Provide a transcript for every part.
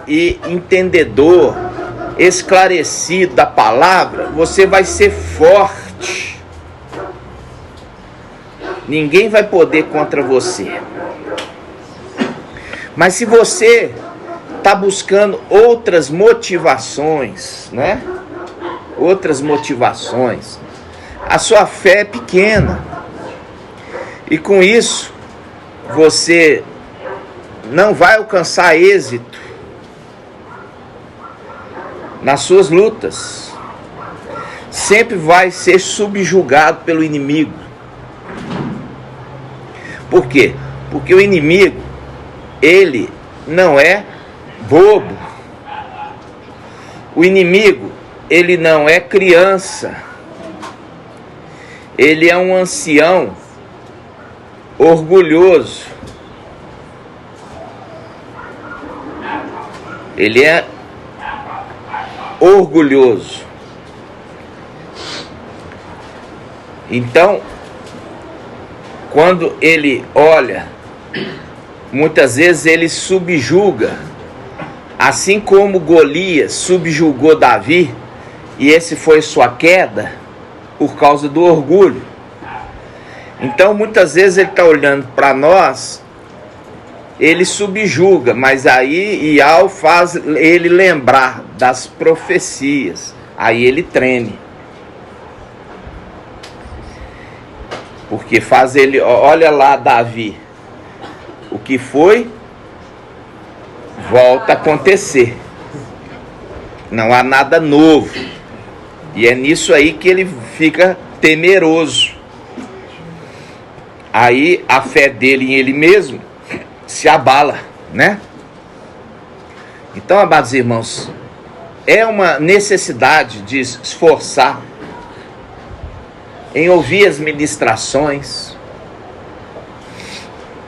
e entendedor, esclarecido da palavra, você vai ser forte. Ninguém vai poder contra você. Mas se você está buscando outras motivações, né? Outras motivações, a sua fé é pequena. E com isso, você não vai alcançar êxito nas suas lutas. Sempre vai ser subjugado pelo inimigo. Por quê? Porque o inimigo, ele não é bobo. O inimigo, ele não é criança. Ele é um ancião orgulhoso. Ele é orgulhoso. Então, quando ele olha, muitas vezes ele subjuga, assim como Golias subjugou Davi, e esse foi sua queda por causa do orgulho. Então muitas vezes ele está olhando para nós, ele subjuga, mas aí Ial faz ele lembrar das profecias, aí ele treme. Porque faz ele, olha lá Davi, o que foi, volta a acontecer. Não há nada novo. E é nisso aí que ele fica temeroso. Aí a fé dele em ele mesmo se abala, né? Então, amados irmãos, é uma necessidade de esforçar em ouvir as ministrações.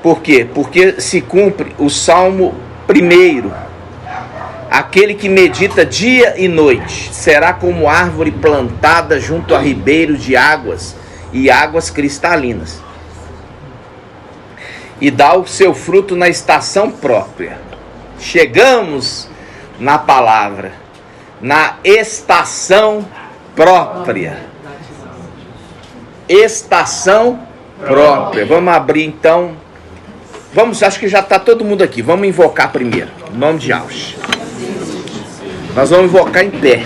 Por quê? Porque se cumpre o Salmo 1. Aquele que medita dia e noite será como árvore plantada junto a ribeiros de águas e águas cristalinas, e dá o seu fruto na estação própria. Chegamos na palavra, na estação própria. Estação própria. Vamos abrir então. Acho que já está todo mundo aqui. Vamos invocar primeiro, em nome de Deus. Nós vamos invocar em pé.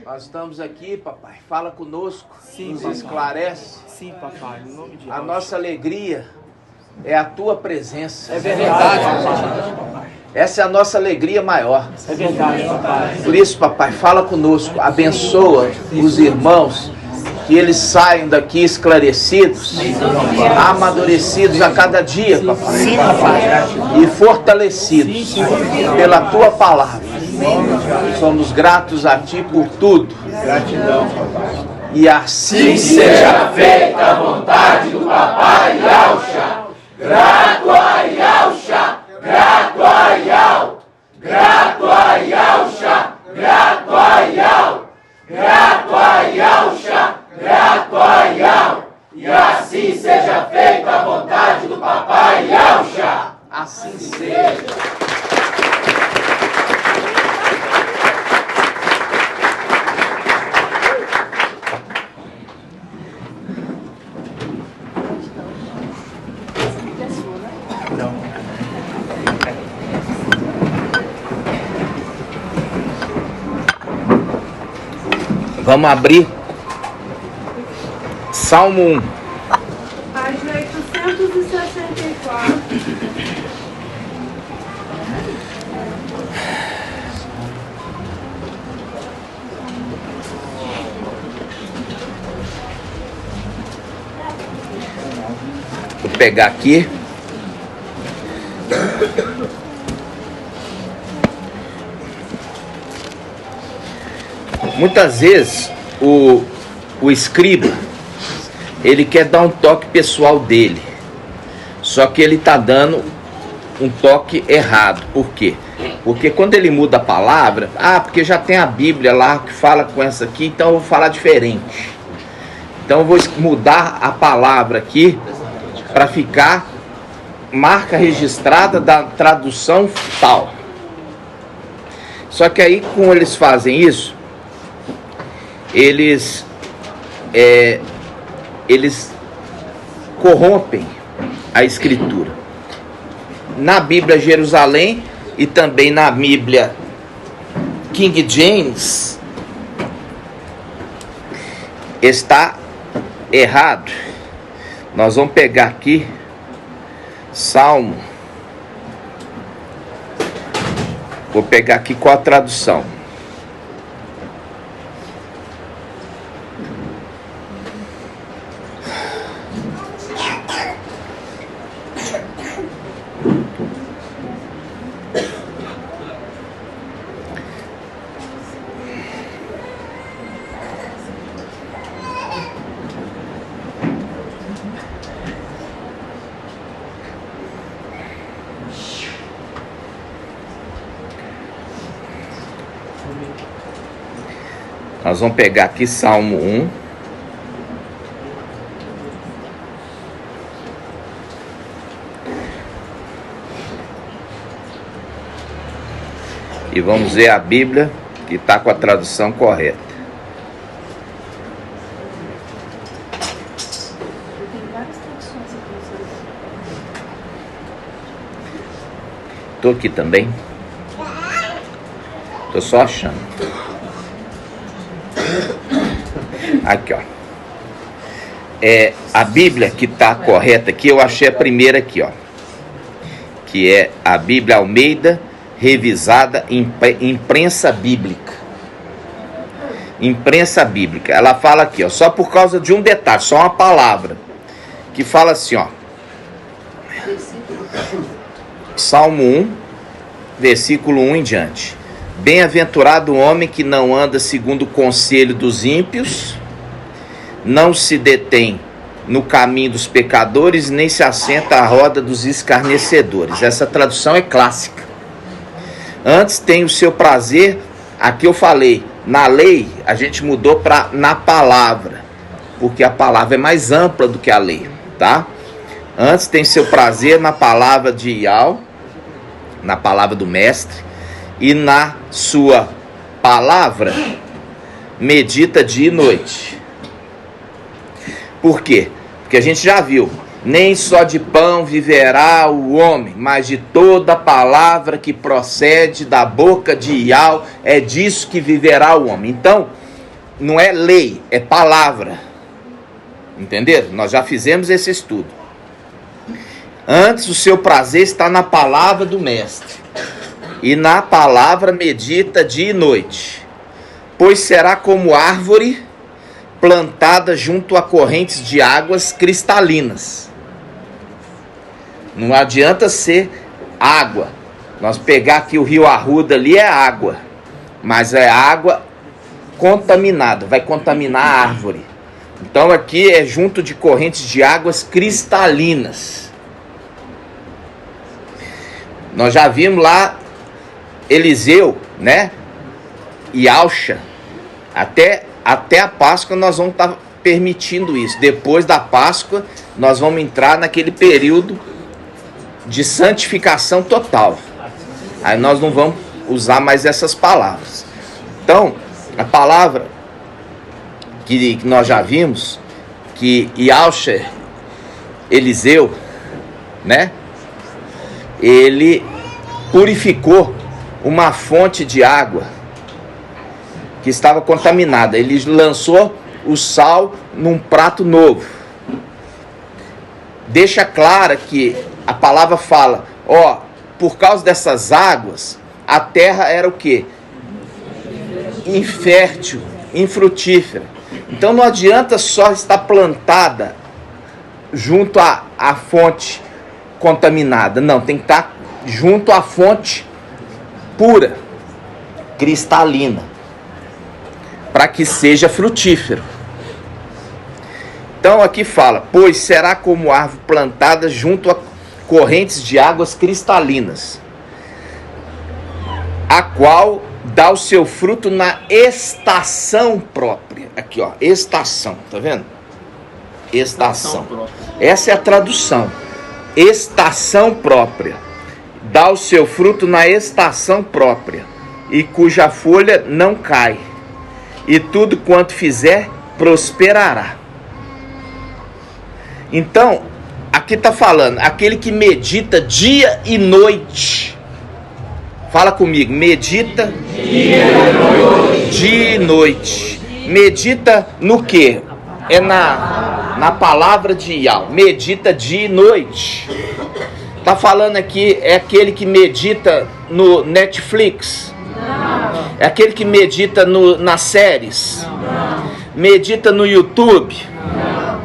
Nós estamos aqui, papai. Fala conosco. Sim, nos esclarece. Sim, papai. Em nome de Deus. A nossa alegria é a tua presença. É verdade, papai. Essa é a nossa alegria maior. É verdade, papai. Por isso, papai, fala conosco. Abençoa os irmãos, que eles saiam daqui esclarecidos, amadurecidos a cada dia, papai. Sim, papai. E fortalecidos pela tua palavra. Somos gratos a ti por tudo. Gratidão, papai. E assim seja feita a vontade do papai Yaucha. Grato a Yaucha, grato a Yau, grato a Yaucha, grato a Yau, grato a Yaucha, grato a Yau. E assim seja feita a vontade do papai Yaucha. Assim seja. Vamos abrir Salmo 1. Página 864. pegar aqui. Muitas vezes o escriba, ele quer dar um toque pessoal dele, só que ele está dando um toque errado. Por quê? Porque quando ele muda a palavra, porque já tem a Bíblia lá que fala com essa aqui, então eu vou falar diferente. Então eu vou mudar a palavra aqui para ficar marca registrada da tradução tal. Só que aí, como eles fazem isso, eles corrompem a escritura. Na Bíblia Jerusalém e também na Bíblia King James está errado. Nós vamos pegar aqui Salmo. Vou pegar aqui qual a tradução. Nós vamos pegar aqui Salmo 1. E vamos ver a Bíblia que está com a tradução correta. Estou aqui também. Estou só achando. Aqui, ó. A Bíblia que está correta aqui, eu achei a primeira aqui, ó. Que é a Bíblia Almeida revisada imprensa bíblica. Imprensa bíblica. Ela fala aqui, ó, só por causa de um detalhe, só uma palavra, que fala assim, ó. Salmo 1, versículo 1 em diante. Bem-aventurado o homem que não anda segundo o conselho dos ímpios, não se detém no caminho dos pecadores, nem se assenta à roda dos escarnecedores. Essa tradução é clássica. Antes tem o seu prazer, aqui eu falei, na lei, a gente mudou para na palavra, porque a palavra é mais ampla do que a lei, tá? Antes tem seu prazer na palavra de Iau, na palavra do mestre, e na sua palavra medita dia e noite. Por quê? Porque a gente já viu, nem só de pão viverá o homem, mas de toda palavra que procede da boca de Iau, é disso que viverá o homem. Então, não é lei, é palavra. Entenderam? Nós já fizemos esse estudo. Antes o seu prazer está na palavra do mestre, e na palavra medita dia e noite, pois será como árvore plantada junto a correntes de águas cristalinas. Não adianta ser água. Nós pegar aqui o rio Arruda ali, é água, mas é água contaminada, vai contaminar a árvore. Então aqui é junto de correntes de águas cristalinas. Nós já vimos lá Eliseu, né? E Alcha. Até a Páscoa nós vamos estar permitindo isso. Depois da Páscoa nós vamos entrar naquele período de santificação total. Aí nós não vamos usar mais essas palavras. Então, a palavra que nós já vimos, que Yahshua, Eliseu, né? Ele purificou uma fonte de água que estava contaminada. Ele lançou o sal num prato novo. Deixa clara que a palavra fala, ó, por causa dessas águas, a terra era o quê? Infértil, infrutífera. Então não adianta só estar plantada junto à fonte contaminada. Não, tem que estar junto à fonte pura, cristalina, para que seja frutífero. Então aqui fala, pois será como árvore plantada junto a correntes de águas cristalinas, a qual dá o seu fruto na estação própria. Aqui, ó, estação, tá vendo? Estação. Essa é a tradução. Estação própria. Dá o seu fruto na estação própria, e cuja folha não cai, e tudo quanto fizer prosperará. Então, aqui está falando, aquele que medita dia e noite. Fala comigo, medita dia e noite. Medita no quê? É na palavra de Yahweh. Medita dia e noite. Está falando aqui, é aquele que medita no Netflix? Não. É aquele que medita nas séries? Não. Medita no YouTube? Não.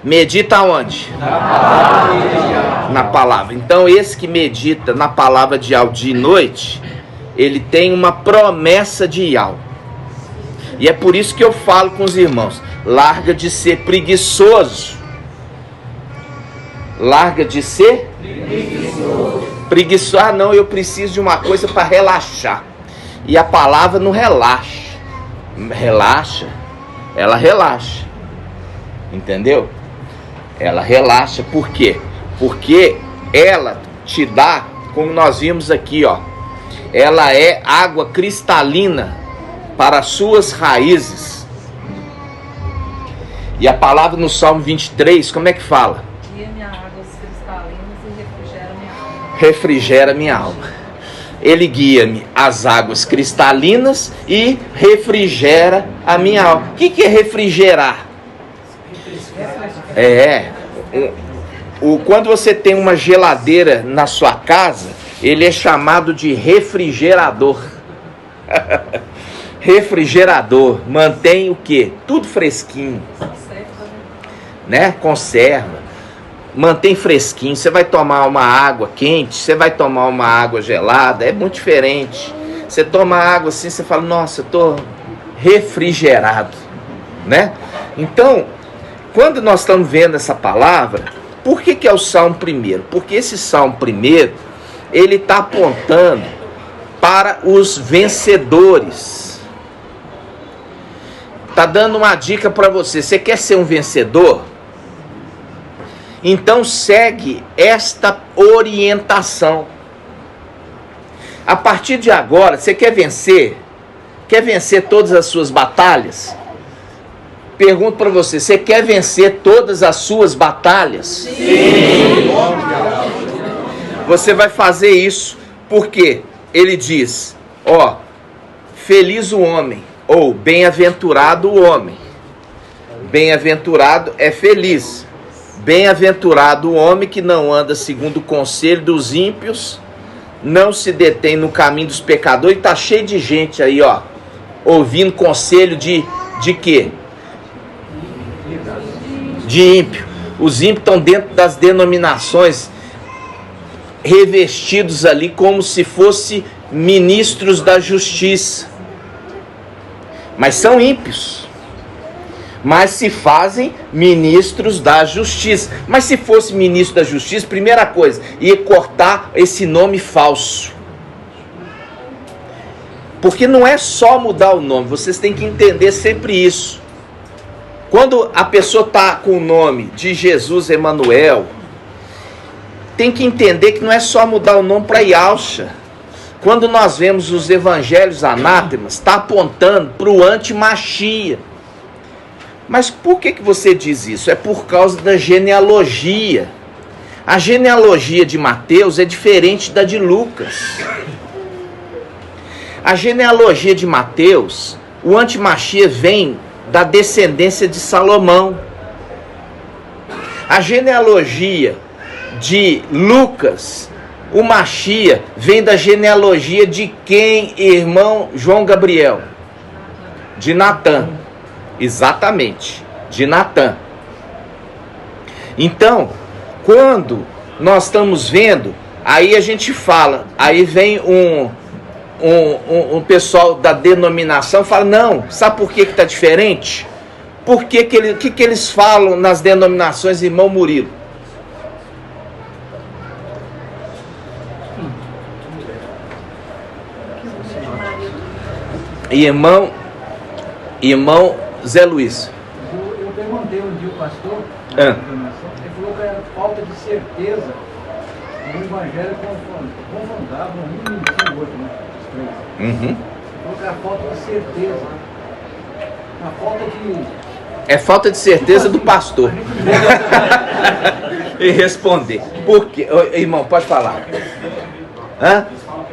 Medita onde? Na palavra. Então esse que medita na palavra de Yahweh de noite, ele tem uma promessa de Yahweh. E é por isso que eu falo com os irmãos, larga de ser preguiçoso. Larga de ser preguiçoso. Ah, não, eu preciso de uma coisa para relaxar. E a palavra não relaxa. Relaxa. Ela relaxa. Entendeu? Ela relaxa. Por quê? Porque ela te dá, como nós vimos aqui, ó, ela é água cristalina para as suas raízes. E a palavra no Salmo 23, como é que fala? Refrigera minha alma. Ele guia-me às águas cristalinas e refrigera a minha alma. O que é refrigerar? Quando você tem uma geladeira na sua casa, ele é chamado de refrigerador. Refrigerador mantém o quê? Tudo fresquinho, né? Conserva. Mantém fresquinho. Você vai tomar uma água quente, você vai tomar uma água gelada, é muito diferente. Você toma água assim, você fala, nossa, eu tô refrigerado, né? Então, quando nós estamos vendo essa palavra, por que é o Salmo 1? Porque esse Salmo 1, ele está apontando para os vencedores. Está dando uma dica para você. Você quer ser um vencedor? Então segue esta orientação. A partir de agora, você quer vencer? Quer vencer todas as suas batalhas? Pergunto para você, você quer vencer todas as suas batalhas? Sim! Você vai fazer isso porque ele diz, ó, feliz o homem, ou bem-aventurado o homem. Bem-aventurado é feliz. Bem-aventurado o homem que não anda segundo o conselho dos ímpios, não se detém no caminho dos pecadores. E tá cheio de gente aí, ó, ouvindo conselho de quê? De ímpio. Os ímpios estão dentro das denominações, revestidos ali como se fossem ministros da justiça. Mas são ímpios. Mas se fazem ministros da justiça. Mas se fosse ministro da justiça, primeira coisa, ia cortar esse nome falso. Porque não é só mudar o nome, vocês têm que entender sempre isso. Quando a pessoa está com o nome de Jesus Emanuel, tem que entender que não é só mudar o nome para Yahshua. Quando nós vemos os evangelhos anátemas, está apontando para o anti-Machia. Mas por que você diz isso? É por causa da genealogia. A genealogia de Mateus é diferente da de Lucas. A genealogia de Mateus, o anti-Machia vem da descendência de Salomão. A genealogia de Lucas, o Machia, vem da genealogia de quem, irmão João Gabriel? De Natã. Exatamente, de Natã. Então, quando nós estamos vendo, aí a gente fala, aí vem um pessoal da denominação fala, não, sabe por que está diferente? Por que eles falam nas denominações, irmão Murilo? Irmão Zé Luiz. Eu perguntei um dia ao pastor, Ah. ele falou que era falta de certeza. O evangelho confrontava um e o outro, né? Os três. Uhum. Ele falou que era falta de certeza. A falta de. É falta de certeza do pastor. E responder. Por quê? Ô, irmão, pode falar. Hã? Fala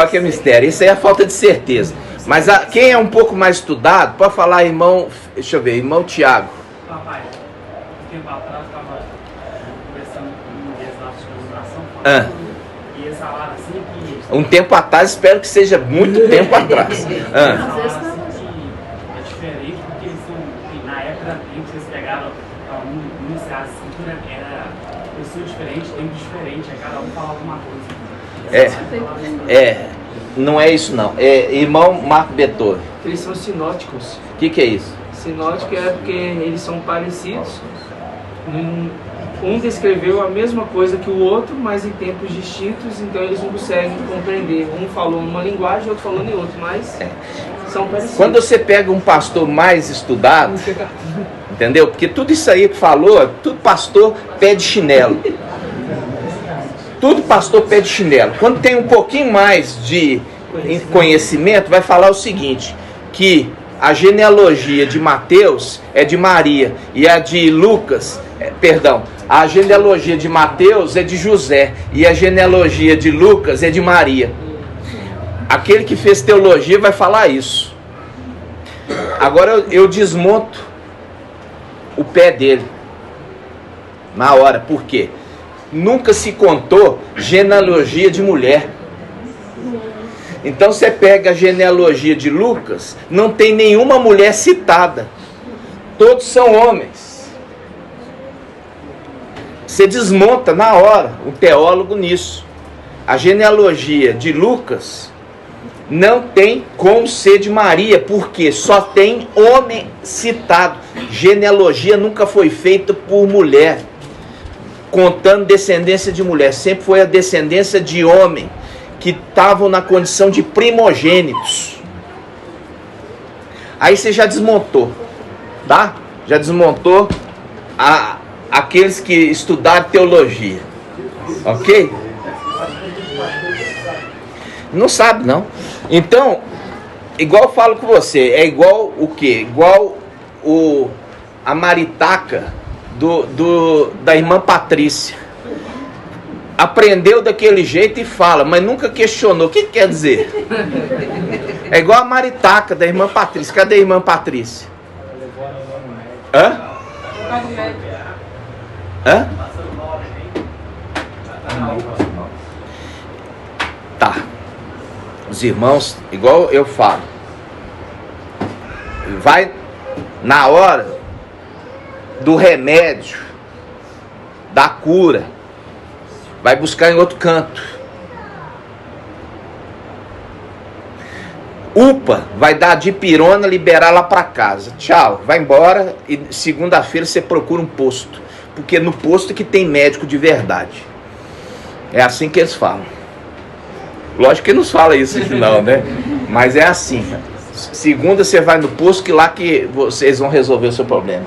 que é mistério. Isso aí é falta de certeza. Mas quem é um pouco mais estudado, pode falar, irmão. Deixa eu ver, irmão Tiago. Rapaz, um tempo atrás eu estava conversando com um desastre de oração, e eles falaram assim que. Um tempo atrás, espero que seja muito tempo atrás. Eles falaram assim que é diferente, porque eles são. Na época em que vocês pegaram um iniciado assim, né, era pessoa diferente, tempo diferente, aí cada um falava alguma coisa. Não é isso não. É irmão Marco Beethoven. Eles são sinóticos. O que é isso? Sinótico é porque eles são parecidos. Um descreveu a mesma coisa que o outro, mas em tempos distintos, então eles não conseguem compreender. Um falou numa linguagem, outro falou em outra, mas são parecidos. Quando você pega um pastor mais estudado, entendeu? Porque tudo isso aí que falou, tudo pastor pé de chinelo. Tudo pastor pé de chinelo. Quando tem um pouquinho mais de conhecimento, vai falar o seguinte, que a genealogia de Mateus é de Maria e a de Lucas, a genealogia de Mateus é de José e a genealogia de Lucas é de Maria. Aquele que fez teologia vai falar isso. Agora eu desmonto o pé dele na hora. Por quê? Nunca se contou genealogia de mulher. Então você pega a genealogia de Lucas, não tem nenhuma mulher citada. Todos são homens. Você desmonta na hora o teólogo nisso. A genealogia de Lucas não tem como ser de Maria, porque só tem homem citado. Genealogia nunca foi feita por mulher, contando descendência de mulher. Sempre foi a descendência de homem, que estavam na condição de primogênitos. Aí você já desmontou, tá? Já desmontou aqueles que estudaram teologia, ok? Não sabe não. Então, igual eu falo com você, é igual o quê? Igual a maritaca da irmã Patrícia. Aprendeu daquele jeito e fala, mas nunca questionou. O que quer dizer? É igual a maritaca da irmã Patrícia. Cadê a irmã Patrícia? Hã? Hã? Tá. Os irmãos, igual eu falo, vai na hora do remédio, da cura, vai buscar em outro canto. UPA vai dar dipirona, liberar lá para casa. Tchau, vai embora e segunda-feira você procura um posto, porque no posto que tem médico de verdade. É assim que eles falam. Lógico que eles falam isso aqui não, né? Mas é assim. Segunda você vai no posto, que lá que vocês vão resolver o seu problema.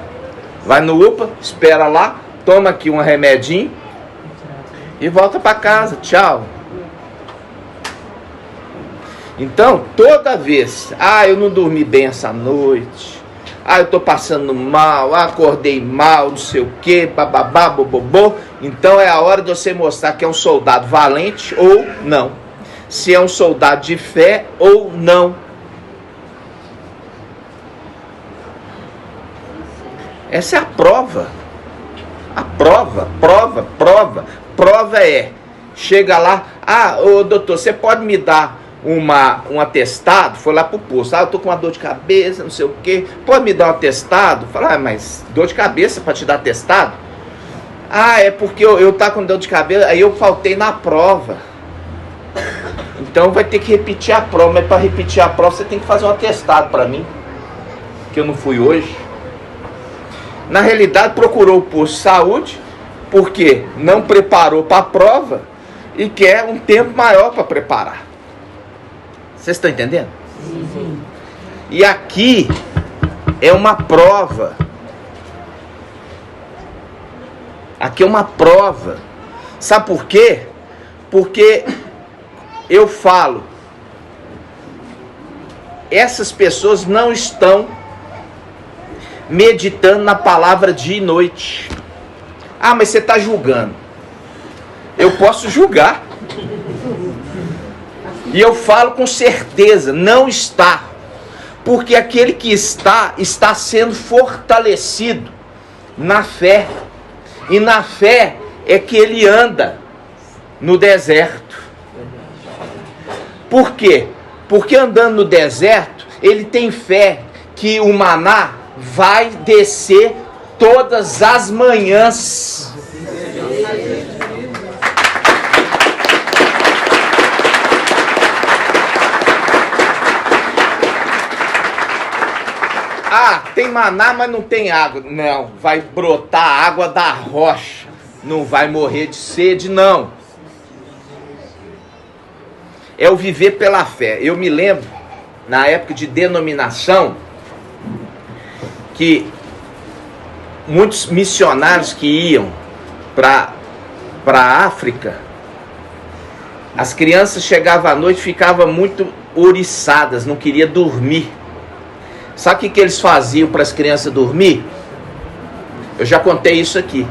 Vai no UPA, espera lá, toma aqui um remedinho e volta para casa. Tchau. Então, toda vez, eu não dormi bem essa noite, eu tô passando mal, acordei mal, não sei o que, bababá, bobobô. Então é a hora de você mostrar que é um soldado valente ou não. Se é um soldado de fé ou não. Essa é a prova. A prova. Prova é, chega lá, ô doutor, você pode me dar um atestado, foi lá pro posto. Eu tô com uma dor de cabeça, não sei o quê. Pode me dar um atestado? Fala, mas dor de cabeça para te dar atestado? É porque eu tá com dor de cabeça, aí eu faltei na prova. Então vai ter que repetir a prova, mas para repetir a prova você tem que fazer um atestado para mim, que eu não fui hoje. Na realidade procurou o posto de saúde, porque não preparou para a prova e quer um tempo maior para preparar. Vocês estão entendendo? Sim. E aqui é uma prova. Aqui é uma prova. Sabe por quê? Porque eu falo, essas pessoas não estão meditando na palavra dia e noite. Mas você está julgando. Eu posso julgar. E eu falo com certeza, não está. Porque aquele que está sendo fortalecido na fé. E na fé é que ele anda no deserto. Por quê? Porque andando no deserto, ele tem fé que o maná vai descer todas as manhãs. Tem maná, mas não tem água. Não, vai brotar água da rocha. Não vai morrer de sede, não. É o viver pela fé. Eu me lembro, na época de denominação, que muitos missionários que iam para a África, as crianças chegavam à noite e ficavam muito ouriçadas, não queriam dormir. Sabe o que eles faziam para as crianças dormir? Eu já contei isso aqui.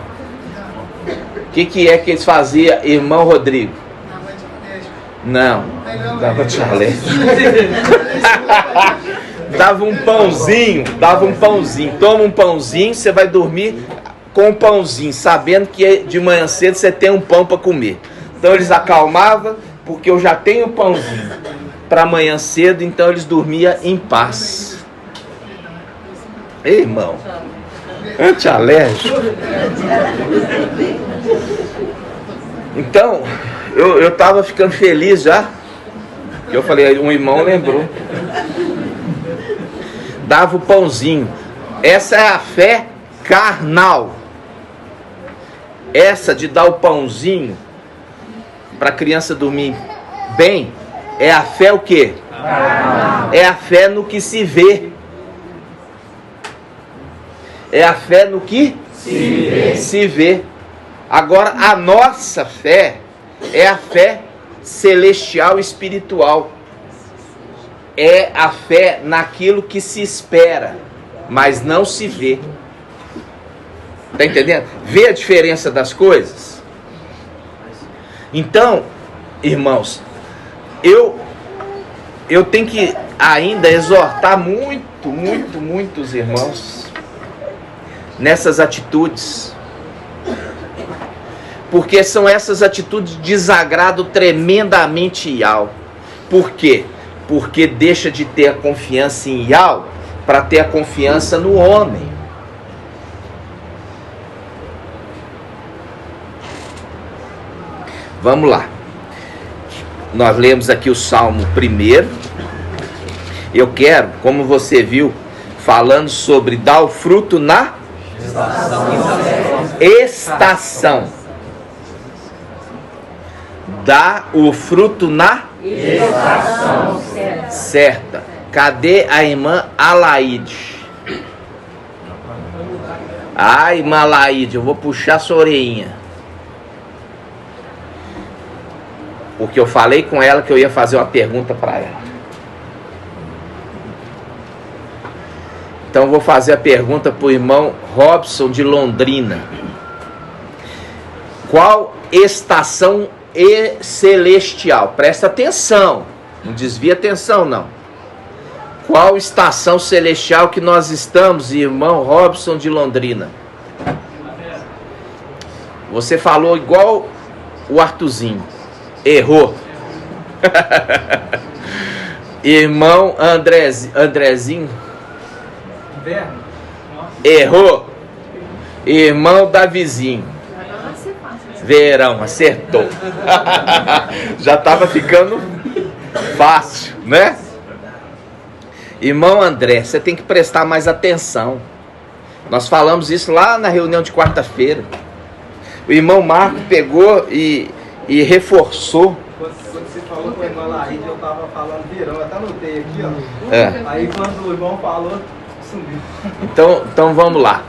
O que é que eles faziam, irmão Rodrigo? Não, dava chalé. Dava um pãozinho. Toma um pãozinho, você vai dormir com um pãozinho, sabendo que de manhã cedo você tem um pão para comer. Então eles acalmavam, porque eu já tenho um pãozinho para amanhã cedo, então eles dormiam em paz. Ei, irmão, antialérgico. Então, eu estava ficando feliz já. Eu falei, um irmão lembrou. Dava o pãozinho. Essa é a fé carnal. Essa de dar o pãozinho para a criança dormir bem, é a fé o quê? É a fé no que se vê. É a fé no que se vê. Agora, a nossa fé é a fé celestial e espiritual. É a fé naquilo que se espera, mas não se vê. Está entendendo? Vê a diferença das coisas? Então, irmãos, eu tenho que ainda exortar muitos irmãos nessas atitudes, porque são essas atitudes de desagrado tremendamente Yahweh. Por quê? Porque deixa de ter a confiança em Yahweh para ter a confiança no homem. Vamos lá. Nós lemos aqui o Salmo 1. Eu quero, como você viu, falando sobre dar o fruto na estação. Dá o fruto na estação certa. Cadê a irmã Alaide? Ai, irmã Alaide, eu vou puxar sua orelhinha. Porque eu falei com ela que eu ia fazer uma pergunta para ela. Então eu vou fazer a pergunta para o irmão Robson de Londrina. Qual estação celestial? Presta atenção, não desvia atenção não. Qual estação celestial que nós estamos, irmão Robson de Londrina? Você falou igual o Artuzinho. Errou. Irmão Andrezinho. Inverno. Errou. Irmão Davizinho. Verão, acertou. Já estava ficando fácil, né? Irmão André, você tem que prestar mais atenção. Nós falamos isso lá na reunião de quarta-feira. O irmão Marco pegou e reforçou. Quando você falou com o irmão Laíde, eu estava falando verão, eu até anotei aqui, ó. É. Aí quando o irmão falou, sumiu. Então vamos lá.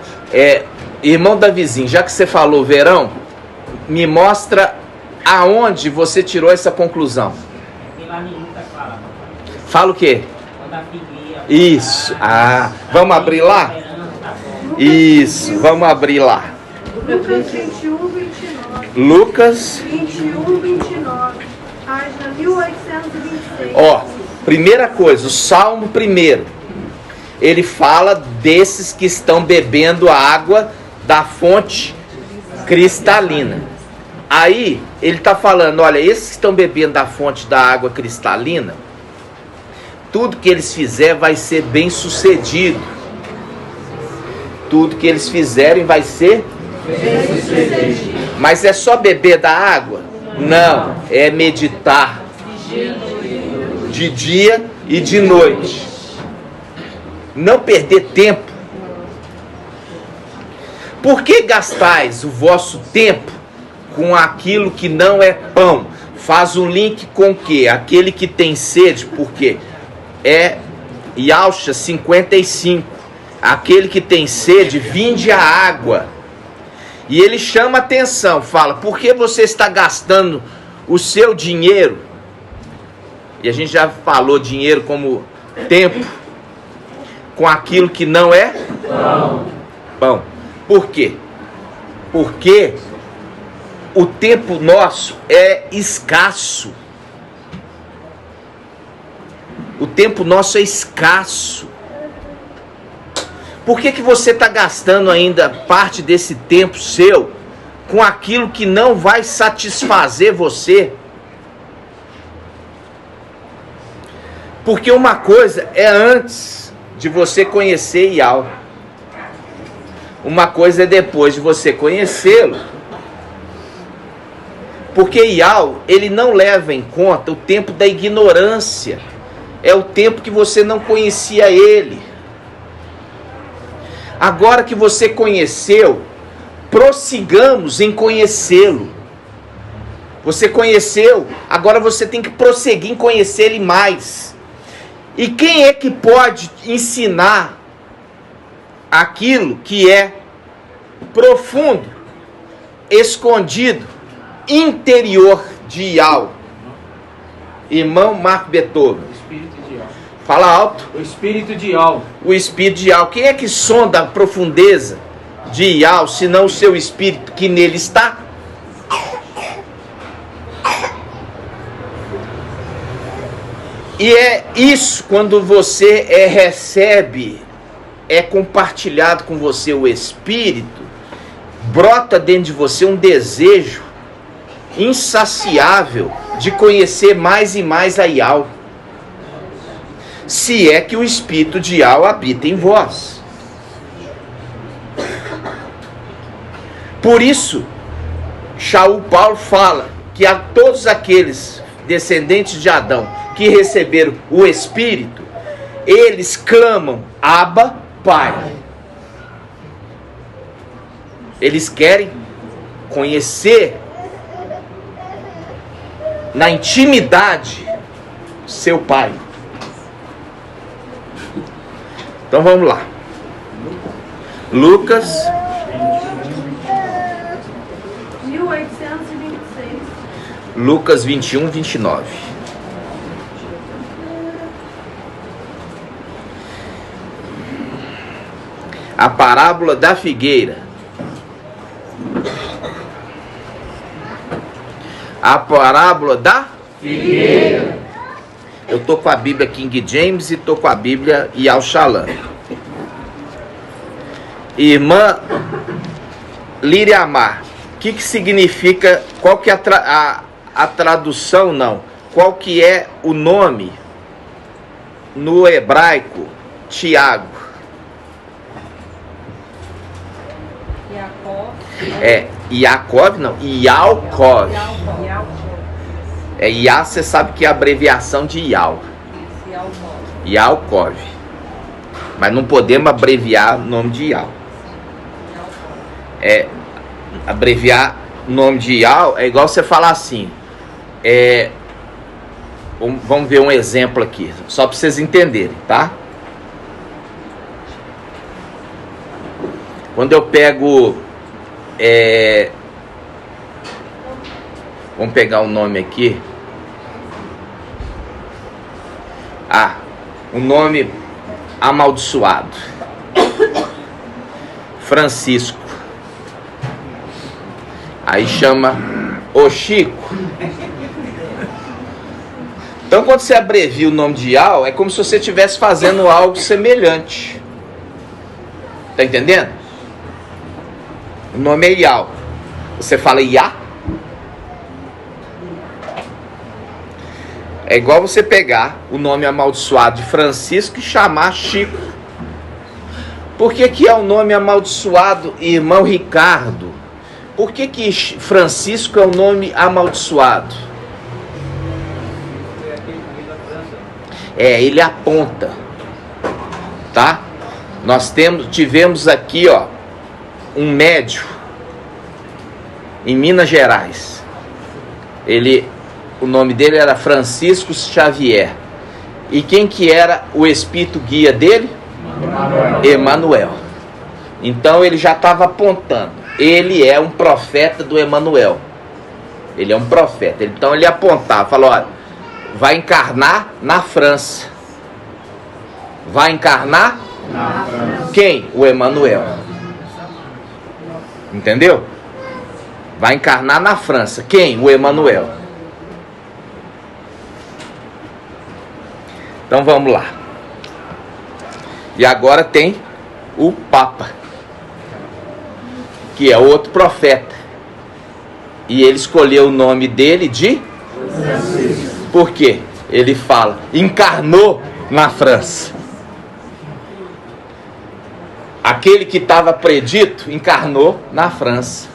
Irmão Davizinho, já que você falou verão, me mostra aonde você tirou essa conclusão. Tem lá em Lucas, claro. Fala o quê? Quando a figueira. Isso. Vamos abrir lá? Isso, vamos abrir lá. Lucas 21, 29. Lucas. 21, 29. Página 1826. Ó, primeira coisa, o Salmo primeiro. Ele fala desses que estão bebendo a água da fonte cristalina. Aí, ele está falando, olha, esses que estão bebendo da fonte da água cristalina, tudo que eles fizerem vai ser bem sucedido. Tudo que eles fizerem vai ser bem sucedido. Mas é só beber da água? Não, é meditar de dia e de noite. Não perder tempo. Por que gastais o vosso tempo com aquilo que não é pão? Faz um link com o quê? Aquele que tem sede, porque é Yaucha 55. Aquele que tem sede, vinde a água. E ele chama atenção, fala, por que você está gastando o seu dinheiro? E a gente já falou dinheiro como tempo, com aquilo que não é pão. Por quê? Porque o tempo nosso é escasso. O tempo nosso é escasso. Por que você está gastando ainda parte desse tempo seu com aquilo que não vai satisfazer você? Porque uma coisa é antes de você conhecer Iau. Uma coisa é depois de você conhecê-lo. Porque Iau, ele não leva em conta o tempo da ignorância. É o tempo que você não conhecia ele. Agora que você conheceu, prossigamos em conhecê-lo. Você conheceu, agora você tem que prosseguir em conhecer ele mais. E quem é que pode ensinar aquilo que é profundo, escondido, interior de Iau? Irmão Marco Beethoven. Fala alto. O espírito de Iau. O espírito de Iau. Quem é que sonda a profundeza de Iau, senão o seu espírito que nele está? E é isso, quando você recebe, é compartilhado com você o espírito, brota dentro de você um desejo insaciável de conhecer mais e mais a Iau. Se é que o espírito de Iau habita em vós. Por isso, Shaul Paulo fala que a todos aqueles descendentes de Adão que receberam o Espírito, eles clamam, Abba, Pai. Eles querem conhecer na intimidade seu Pai. Então vamos lá. Lucas 1826. Lucas 21, 29. A parábola da figueira. A parábola da figueira. Eu tô com a Bíblia King James e tô com a Bíblia Yao Shalom. Irmã Liriamar, o que significa, qual que é a tradução, não? Qual que é o nome no hebraico, Tiago? Yaakov não, Yalkov. Iá, você sabe que é a abreviação de Yal. Yalkov. Mas não podemos abreviar o nome de Yal. Abreviar o nome de Yal é igual você falar assim. Vamos ver um exemplo aqui, só para vocês entenderem, tá? Quando eu pego... vamos pegar o nome aqui. Um nome amaldiçoado. Francisco. Aí chama o Chico. Então quando você abrevia o nome de Yal, é como se você estivesse fazendo algo semelhante. Tá entendendo? O nome é Yal. Você fala Iá. É igual você pegar o nome amaldiçoado de Francisco e chamar Chico. Por que é o nome amaldiçoado, irmão Ricardo? Por que Francisco é o nome amaldiçoado? Ele aponta. Tá? Nós tivemos aqui, ó, um médium em Minas Gerais. O nome dele era Francisco Xavier. E quem que era o espírito guia dele? Emanuel. Então ele já estava apontando. Ele é um profeta do Emanuel. Ele é um profeta. Então ele apontava, falou: olha, vai encarnar na França. Vai encarnar na França. Quem? O Emanuel. Entendeu? Vai encarnar na França. Quem? O Emanuel. Então vamos lá. E agora tem o Papa, que é outro profeta. E ele escolheu o nome dele de Francisco. Por quê? Ele fala, encarnou na França. Aquele que estava predito encarnou na França.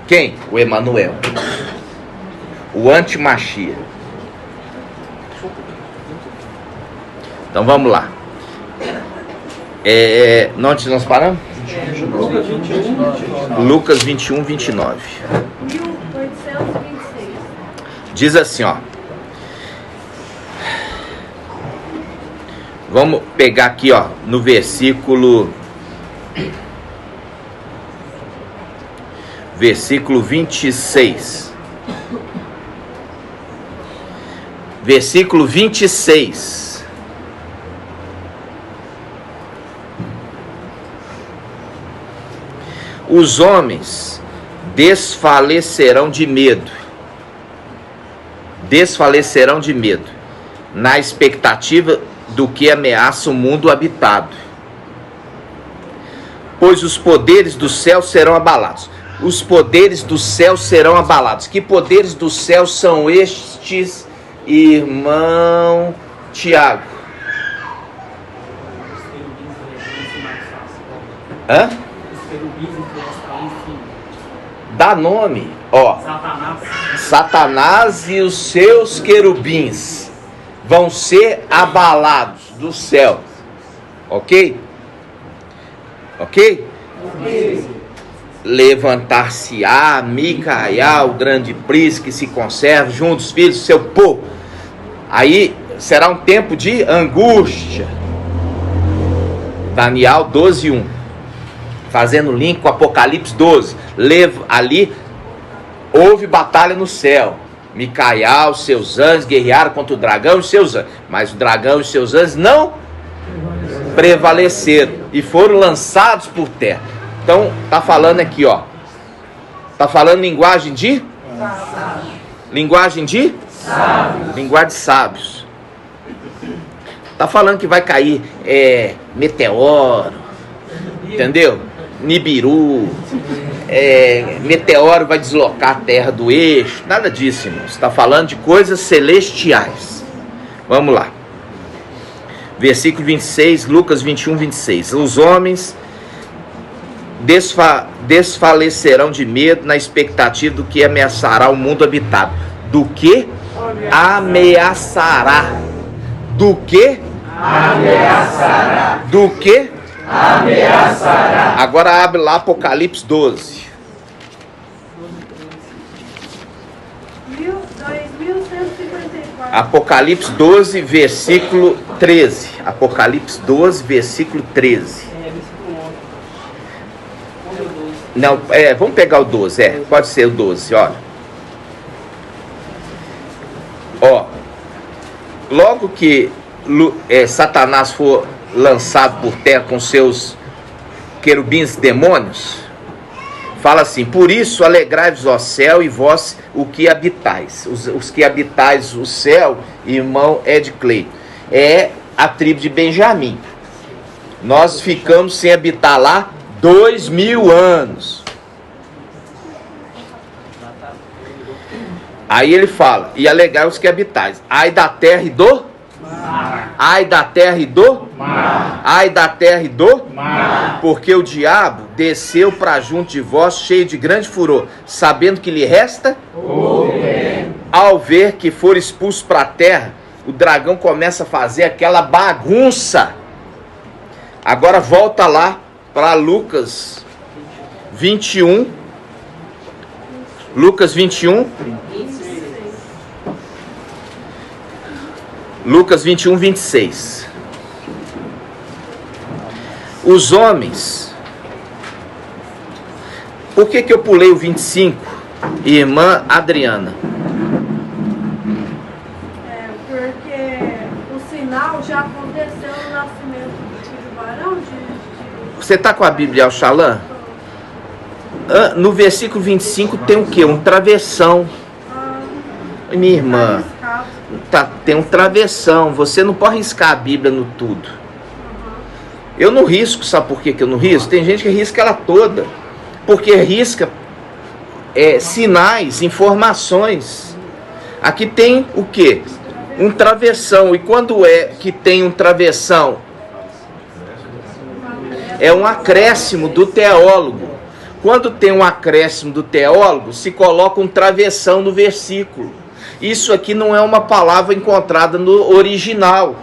Quem? O Emanuel. O anti-Machia. Então vamos lá. Onde nós paramos? Lucas 21, 29. 1826. Diz assim, ó. Vamos pegar aqui, ó, no versículo 26. Versículo 26. Os homens desfalecerão de medo. Desfalecerão de medo, na expectativa do que ameaça o mundo habitado. Pois os poderes do céu serão abalados. Os poderes do céu serão abalados. Que poderes do céu são estes, irmão Tiago? Hã? Dá nome, ó. Satanás e os seus querubins vão ser abalados do céu. Ok? Ok? Levantar-se-á Micael, o grande príncipe, que se conserva junto aos filhos do seu povo. Aí será um tempo de angústia. Daniel 12, 1. Fazendo link com Apocalipse 12. Ali houve batalha no céu. Micael, seus anjos guerrearam contra o dragão e seus anjos. Mas o dragão e seus anjos não prevaleceram e foram lançados por terra. Então, tá falando aqui, ó. Tá falando linguagem de? Linguagem de? Sábios. Linguagem de sábios. Tá falando que vai cair meteoro. Entendeu? Nibiru. Meteoro vai deslocar a terra do eixo. Nada disso, irmãos. Está falando de coisas celestiais. Vamos lá. versículo 26, Lucas 21, 26. Os homens desfalecerão de medo na expectativa do que ameaçará o mundo habitado. Do que? Ameaçará. Do que? Ameaçará. Do que? Ameaçará. Agora abre lá Apocalipse 12. 2154. Apocalipse 12, versículo 13. Apocalipse 12, versículo 13. Não, vamos pegar o 12, pode ser o 12, olha. Ó, logo que Satanás for lançado por terra com seus querubins demônios, fala assim: por isso alegrai-vos, ó céu, e vós o que habitais. Os que habitais o céu, irmão Ed Clay, é a tribo de Benjamim. Nós ficamos sem habitar lá 2000 anos. Aí ele fala: e alegrai os que habitais. Ai da terra e do mar. Ai da terra e do mar. Ai da terra e do mar. Porque o diabo desceu para junto de vós, cheio de grande furor, sabendo que lhe resta ao ver que for expulso para a terra, o dragão começa a fazer aquela bagunça. Agora volta lá para Lucas 21. Lucas 21. Lucas 21, 26. Os homens. Por que eu pulei o 25, irmã Adriana? Porque o sinal já aconteceu no nascimento do filho varão Você está com a Bíblia ao Shalom? No versículo 25 tem o quê? Um travessão. Minha irmã, tem um travessão. Você não pode riscar a Bíblia no tudo. Eu não risco, sabe por que eu não risco? Tem gente que risca ela toda. Porque risca sinais, informações. Aqui tem o quê? Um travessão. E quando é que tem um travessão? É um acréscimo do teólogo. Quando tem um acréscimo do teólogo, se coloca um travessão no versículo. Isso aqui não é uma palavra encontrada no original.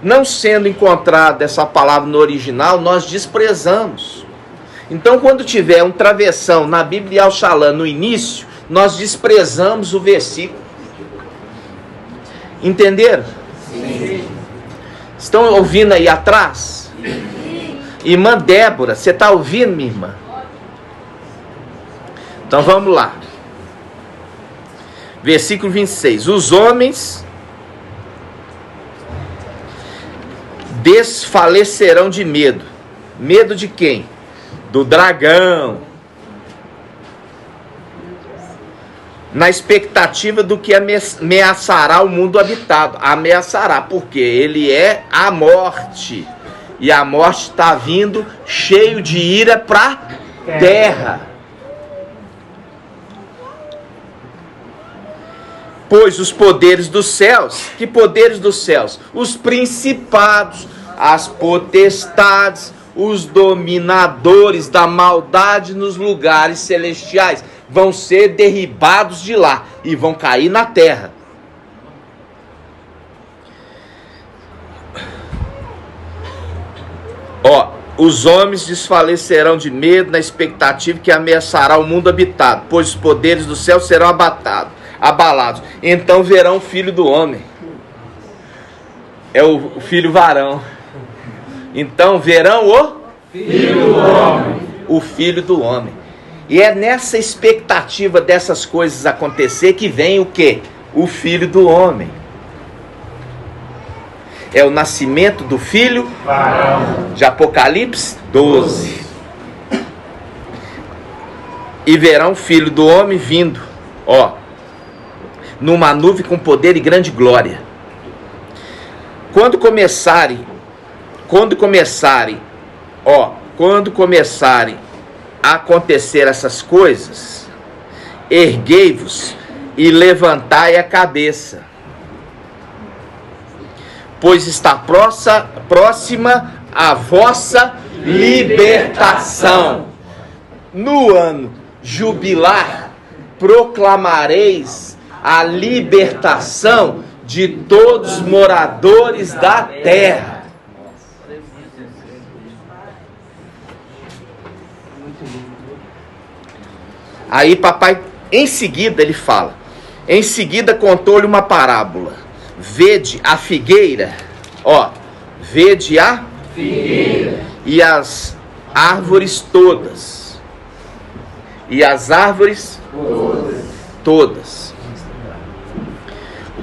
Não sendo encontrada essa palavra no original, nós desprezamos. Então, quando tiver um travessão na Bíblia Al Shalom no início, nós desprezamos o versículo. Entenderam? Sim. Estão ouvindo aí atrás? Sim. Irmã Débora, você está ouvindo, minha irmã? Então vamos lá. Versículo 26. Os homens desfalecerão de medo. Medo de quem? Do dragão. Na expectativa do que ameaçará o mundo habitado. Ameaçará, porque ele é a morte. E a morte está vindo cheio de ira para a terra. Pois os poderes dos céus, que poderes dos céus? Os principados, as potestades, os dominadores da maldade nos lugares celestiais vão ser derribados de lá e vão cair na terra. Os homens desfalecerão de medo na expectativa que ameaçará o mundo habitado, pois os poderes do céu serão abalados. Então verão o filho do homem. É o filho varão. Então verão o filho do homem. O filho do homem. E é nessa expectativa dessas coisas acontecer que vem o quê? O filho do homem. É o nascimento do filho varão. De Apocalipse 12. E verão o filho do homem vindo, numa nuvem com poder e grande glória. Quando começarem a acontecer essas coisas, erguei-vos e levantai a cabeça, pois está próxima a vossa libertação. No ano jubilar, proclamareis a libertação de todos os moradores da terra. Aí papai, em seguida ele fala, em seguida contou-lhe uma parábola. Vede a figueira, vede a figueira e as árvores todas. E as árvores todas.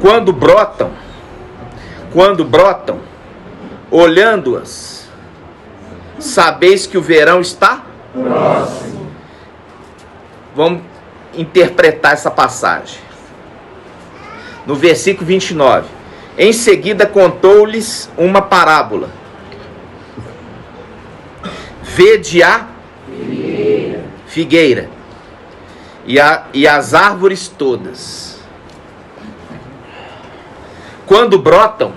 Quando brotam, olhando-as, sabeis que o verão está próximo. Vamos interpretar essa passagem. No versículo 29. Em seguida contou-lhes uma parábola. Vede a figueira e as árvores todas. Quando brotam,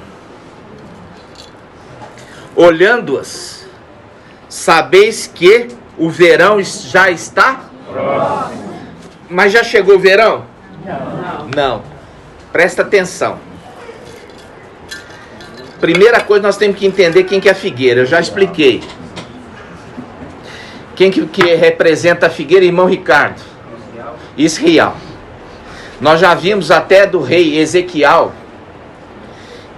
olhando-as, sabeis que o verão já está próximo. Mas já chegou o verão? Não. Presta atenção. Primeira coisa, nós temos que entender quem que é a figueira. Eu já expliquei. Quem que representa a figueira? Irmão Ricardo. Israel. Nós já vimos até do rei Ezequiel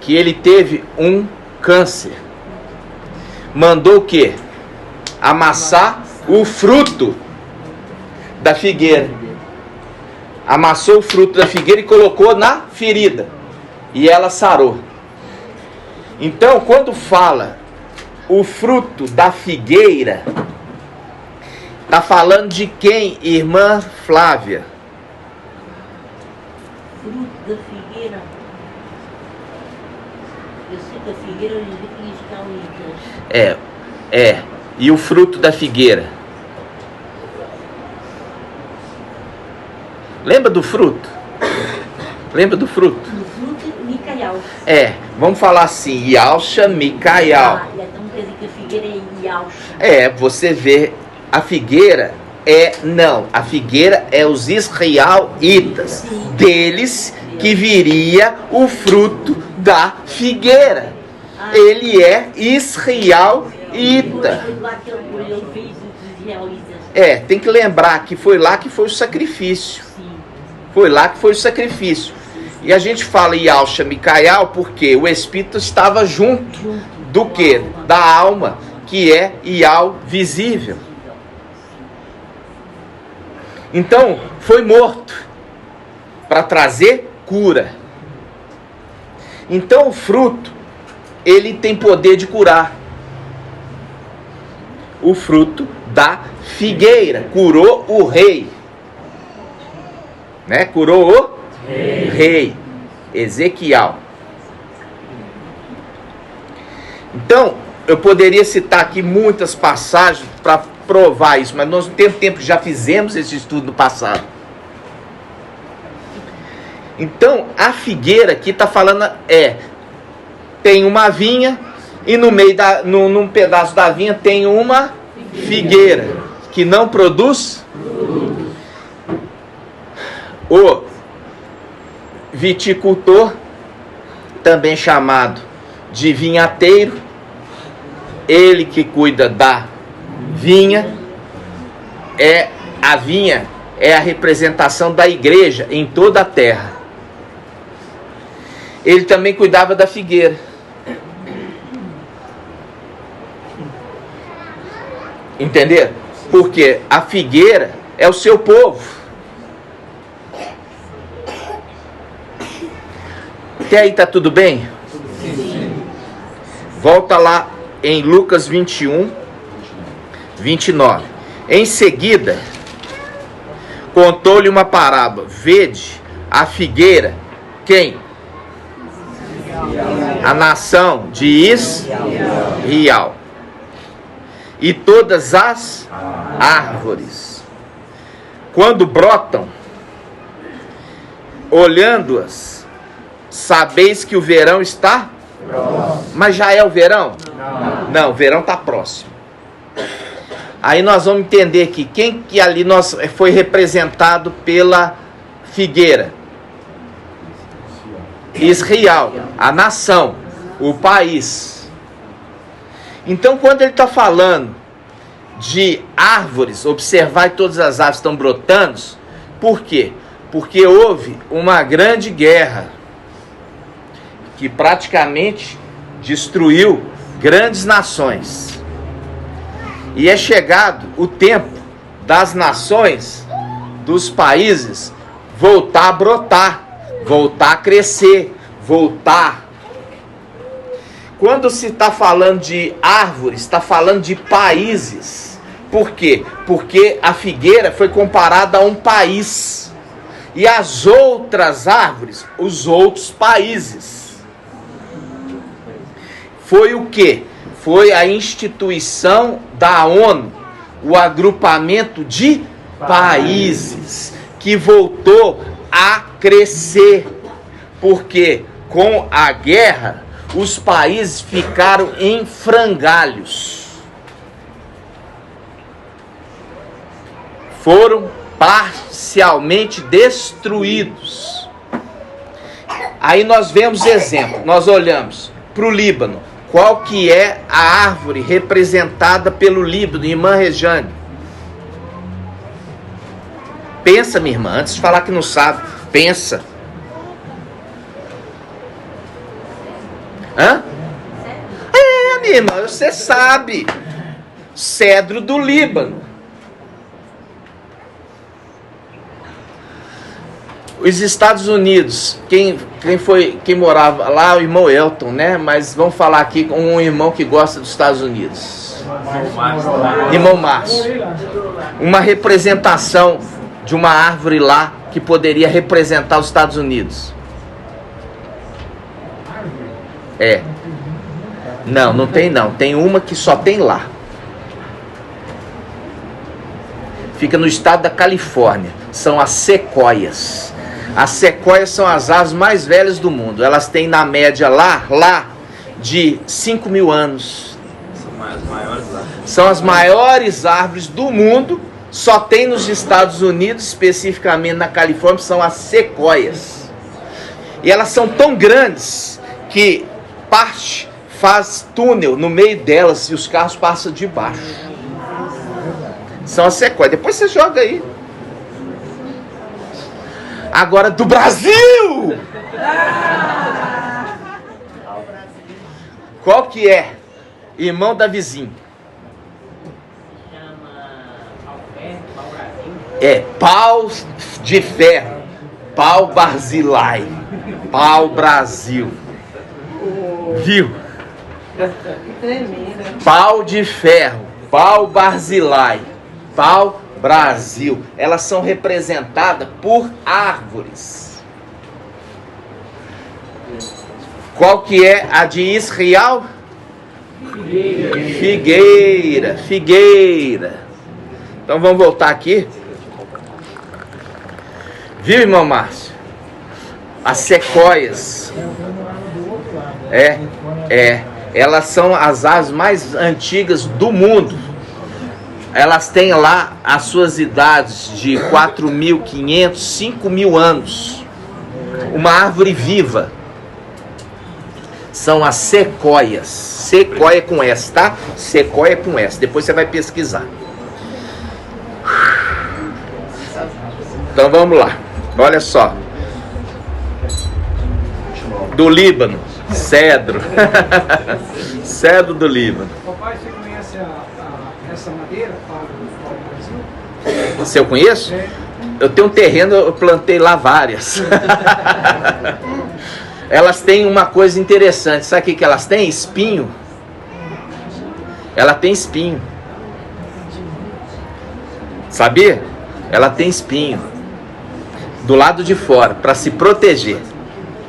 que ele teve um câncer. Mandou o quê? Amassar o fruto da figueira. Amassou o fruto da figueira e colocou na ferida. E ela sarou. Então, quando fala o fruto da figueira, está falando de quem, irmã Flávia? Fruto da figueira. Eu sei que a figueira eles É. E o fruto da figueira? Lembra do fruto? Lembra do fruto? Do fruto, Micael. Vamos falar assim, Yalcha, Micael. Então quer dizer que a figueira é Yalcha. Você vê, a figueira a figueira é os israelitas. Deles que viria o fruto da figueira. Ele é israelita. Tem que lembrar que foi lá que foi o sacrifício. Foi lá que foi o sacrifício. E a gente fala Yalcha, Micael, porque o Espírito estava junto do que? Da alma, que é Ial visível. Então, foi morto para trazer cura. Então, o fruto, ele tem poder de curar. O fruto da figueira curou o rei. Curou o rei Ezequiel. Então, eu poderia citar aqui muitas passagens para provar isso, mas nós não temos tempo, já fizemos esse estudo no passado. Então, a figueira aqui está falando, tem uma vinha e no meio num pedaço da vinha tem uma figueira que não produz. O viticultor, também chamado de vinhateiro, ele que cuida da vinha, a vinha é a representação da igreja em toda a terra. Ele também cuidava da figueira. Entenderam? Porque a figueira é o seu povo. Até aí tá tudo bem? Sim. Volta lá em Lucas 21, 29. Em seguida, contou-lhe uma parábola. Vede a figueira. Quem? A nação de Israel. E todas as árvores, quando brotam, olhando-as, sabeis que o verão está Mas já é o verão? Não, o verão está próximo. Aí nós vamos entender que quem que ali foi representado pela figueira? Israel, a nação, o país. Então quando ele está falando de árvores, observar que todas as árvores estão brotando, por quê? Porque houve uma grande guerra que praticamente destruiu grandes nações. E é chegado o tempo das nações, dos países, voltar a brotar, voltar a crescer, voltar. Quando se está falando de árvores, está falando de países. Por quê? Porque a figueira foi comparada a um país. E as outras árvores, os outros países. Foi o quê? Foi a instituição da ONU, o agrupamento de países, que voltou a crescer. Porque com a guerra, os países ficaram em frangalhos. Foram parcialmente destruídos. Aí nós vemos exemplo, nós olhamos para o Líbano. Qual que é a árvore representada pelo Líbano, irmã Rejane? Pensa, minha irmã, antes de falar que não sabe, pensa. Hã? É, minha irmã, você sabe. Cedro do Líbano. Os Estados Unidos, quem morava lá, o irmão Elton, né? Mas vamos falar aqui com um irmão que gosta dos Estados Unidos. Irmão Márcio. Uma representação de uma árvore lá que poderia representar os Estados Unidos. É. Não, não tem não. Tem uma que só tem lá. Fica no estado da Califórnia. São as sequoias. As sequoias são as árvores mais velhas do mundo. Elas têm na média lá de 5.000 anos. São as maiores árvores do mundo. Só tem nos Estados Unidos, especificamente na Califórnia, são as sequoias. E elas são tão grandes que parte faz túnel no meio delas e os carros passam debaixo. São as sequoias. Depois você joga aí. Agora do Brasil! Qual que é? Irmão da vizinha. É pau de ferro. Pau Barzilai. Pau Brasil. Viu? Pau de ferro. Pau Barzilai. Pau Brasil. Elas são representadas por árvores. Qual que é a de Israel? Figueira. Figueira. Então vamos voltar aqui. Viu, irmão Márcio? As sequoias. Elas são as árvores mais antigas do mundo. Elas têm lá as suas idades de 4.500, 5.000 anos. Uma árvore viva. São as sequoias. Sequoia com S, tá? Sequoia com S. Depois você vai pesquisar. Então vamos lá. Olha só. Do Líbano. Cedro. Cedro do Líbano. Papai, você conhece essa madeira, pau Brasil? Se eu conheço? Eu tenho um terreno, eu plantei lá várias. Elas têm uma coisa interessante. Sabe o que elas têm? Espinho. Ela tem espinho. Sabia? Ela tem espinho. Do lado de fora, para se proteger.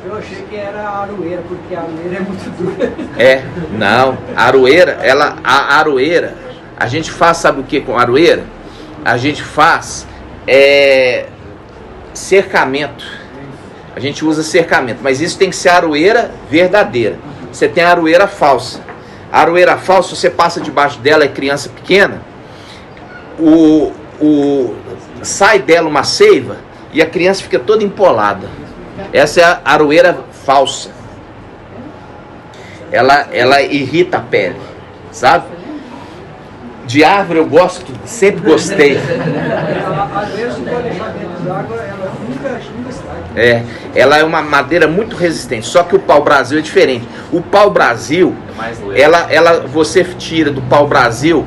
Eu achei que era aroeira, porque a aroeira é muito dura. Não. A aroeira, a gente faz, sabe o que com aroeira? A gente faz cercamento. A gente usa cercamento, mas isso tem que ser aroeira verdadeira. você tem a aroeira falsa. A aroeira falsa, você passa debaixo dela, é criança pequena, sai dela uma seiva e a criança fica toda empolada. Essa é a aroeira falsa. Ela irrita a pele, sabe? De árvore eu gosto, sempre gostei. Às vezes, quando deixar dentro d'água, ela nunca sai. Ela é uma madeira muito resistente, só que o pau-brasil é diferente. O pau-brasil, você tira do pau-brasil,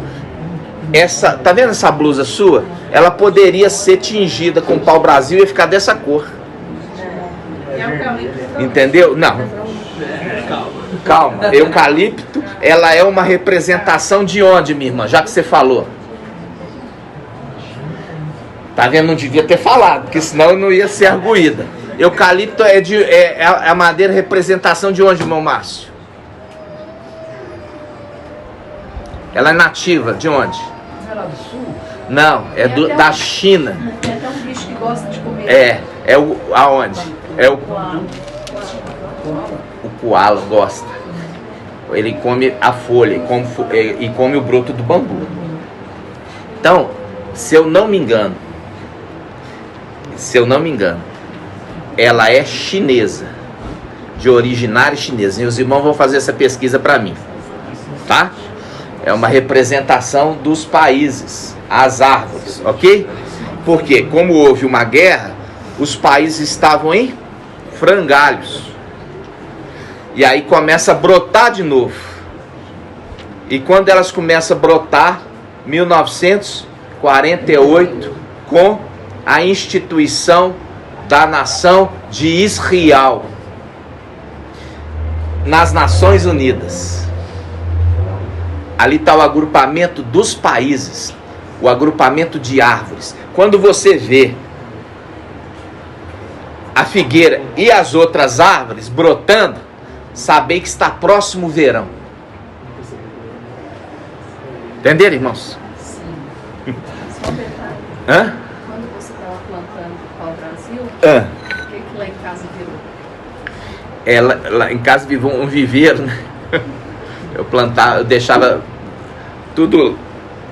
tá vendo essa blusa sua? Ela poderia ser tingida com pau-brasil e ia ficar dessa cor. Entendeu? Não. Calma. Eucalipto, ela é uma representação de onde, minha irmã? Já que você falou. Tá vendo? Não devia ter falado, porque senão eu não ia ser arguída. Eucalipto é a madeira representação de onde, irmão Márcio? Ela é nativa, de onde? Não, é da China. Tem até um bicho que gosta de comer. Aonde? O koala gosta. Ele come a folha e come o broto do bambu. Então, se eu não me engano, ela é chinesa, de originária chinesa. E os irmãos vão fazer essa pesquisa para mim, tá? É uma representação dos países, as árvores, ok? Porque como houve uma guerra, os países estavam em frangalhos. E aí começa a brotar de novo. E quando elas começam a brotar, 1948, com a instituição da nação de Israel, nas Nações Unidas. Ali está o agrupamento dos países, o agrupamento de árvores. Quando você vê a figueira e as outras árvores brotando, saber que está próximo o verão. Entenderam, irmãos? Sim. Só um detalhe. Quando você estava plantando o pau-brasil, o que lá em casa virou? Lá em casa viveu um viveiro, né? Eu deixava tudo.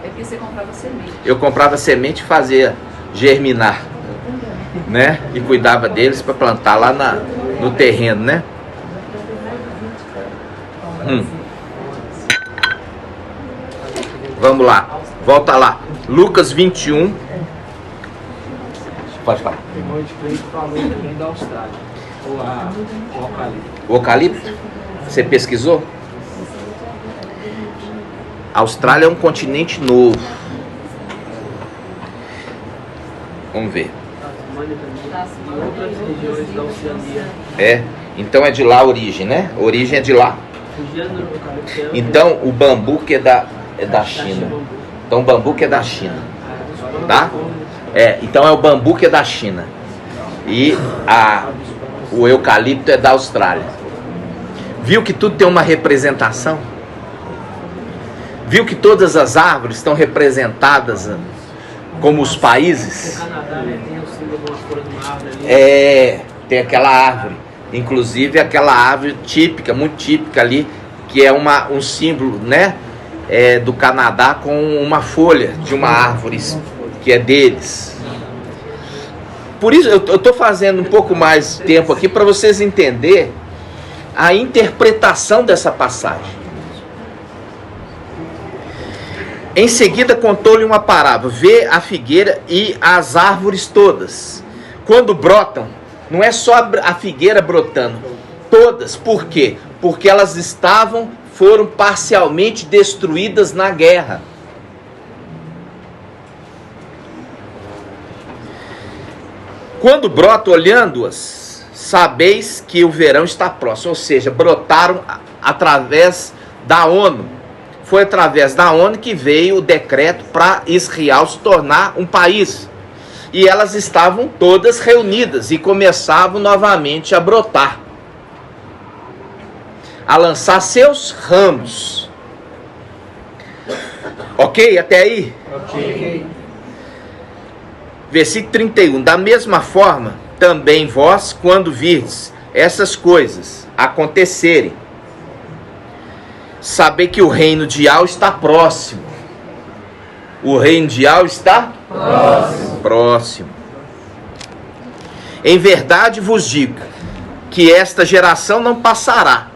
É porque você comprava semente. Eu comprava semente e fazia germinar, né? E cuidava deles para plantar lá no terreno, né? Vamos lá, volta lá. Lucas 21. Pode falar. O irmão de Cleito falou também da Austrália. O eucalipto. O eucalipto? Você pesquisou? A Austrália é um continente novo. Vamos ver. E outras regiões da Oceania. Então é de lá a origem, né? A origem é de lá. Então o bambu que é da China. Então o bambu que é da China, tá? Então é o bambu que é da China. E o eucalipto é da Austrália. Viu que tudo tem uma representação? Viu que todas as árvores estão representadas como os países? O Canadá tem o símbolo de uma folha de uma árvore ali. Tem aquela árvore. Inclusive aquela árvore típica, muito típica ali, que é um símbolo, né, do Canadá, com uma folha de uma árvore que é deles. Por isso eu estou fazendo um pouco mais tempo aqui para vocês entenderem a interpretação dessa passagem. Em seguida contou-lhe uma parábola: vê a figueira e as árvores todas, quando brotam. Não é só a figueira brotando, todas. Por quê? Porque elas foram parcialmente destruídas na guerra. Quando brota, olhando-as, sabeis que o verão está próximo. Ou seja, brotaram através da ONU. Foi através da ONU que veio o decreto para Israel se tornar um país. E elas estavam todas reunidas e começavam novamente a brotar, a lançar seus ramos. Ok? Até aí? Ok. Versículo 31. Da mesma forma, também vós, quando virdes essas coisas acontecerem, saber que o reino de Yahweh está próximo. O reino de Yahweh está próximo. Em verdade vos digo que esta geração não passará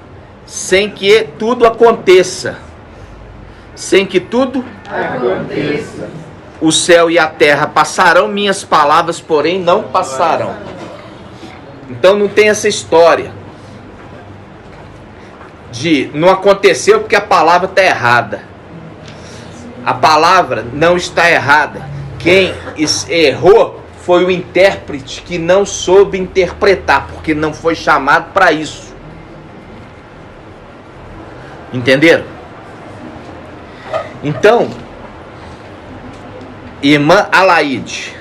sem que tudo aconteça. Sem que tudo aconteça. O céu e a terra passarão, minhas palavras, porém, não passarão. Então não tem essa história de não aconteceu porque a palavra está errada. A palavra não está errada. Quem errou foi o intérprete que não soube interpretar, porque não foi chamado para isso. Entenderam? Então, irmã Alaide,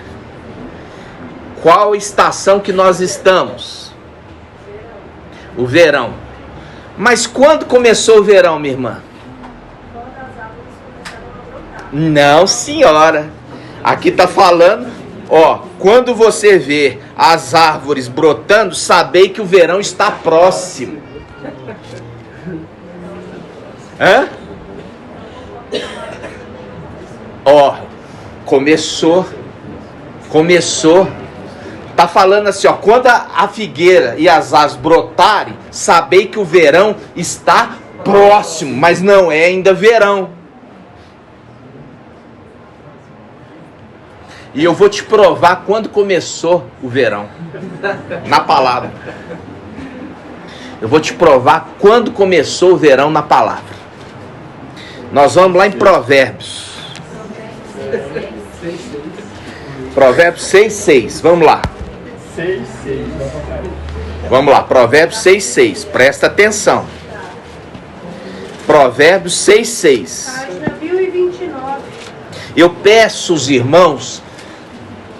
qual estação que nós estamos? O verão. Mas quando começou o verão, minha irmã? Não, senhora. Aqui está falando, ó, quando você vê as árvores brotando, sabei que o verão está próximo. Hã? Ó, começou. Tá falando assim, ó, quando a figueira e as árvores brotarem, sabei que o verão está próximo, mas não é ainda verão. E eu vou te provar quando começou o verão, na palavra. Eu vou te provar quando começou o verão na palavra. Nós vamos lá em Provérbios. Provérbios 6:6. Vamos lá. 6:6. Vamos lá, Provérbios 6:6. Presta atenção. Provérbios 6:6. Página 1029. Eu peço aos irmãos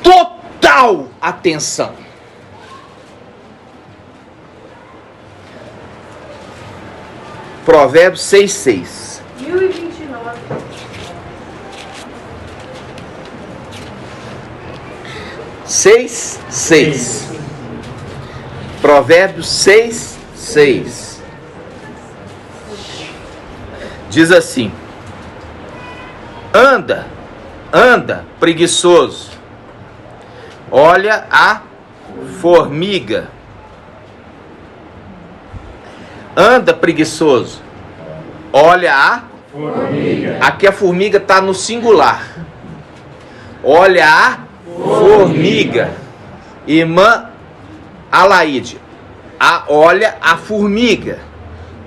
total atenção. Provérbios 6:6. 1029. 6:6. Provérbios 6:6. Diz assim: anda, preguiçoso, olha a formiga. Anda, preguiçoso, olha a formiga. Aqui a formiga está no singular. Olha a formiga. Irmã Alaide, olha a formiga.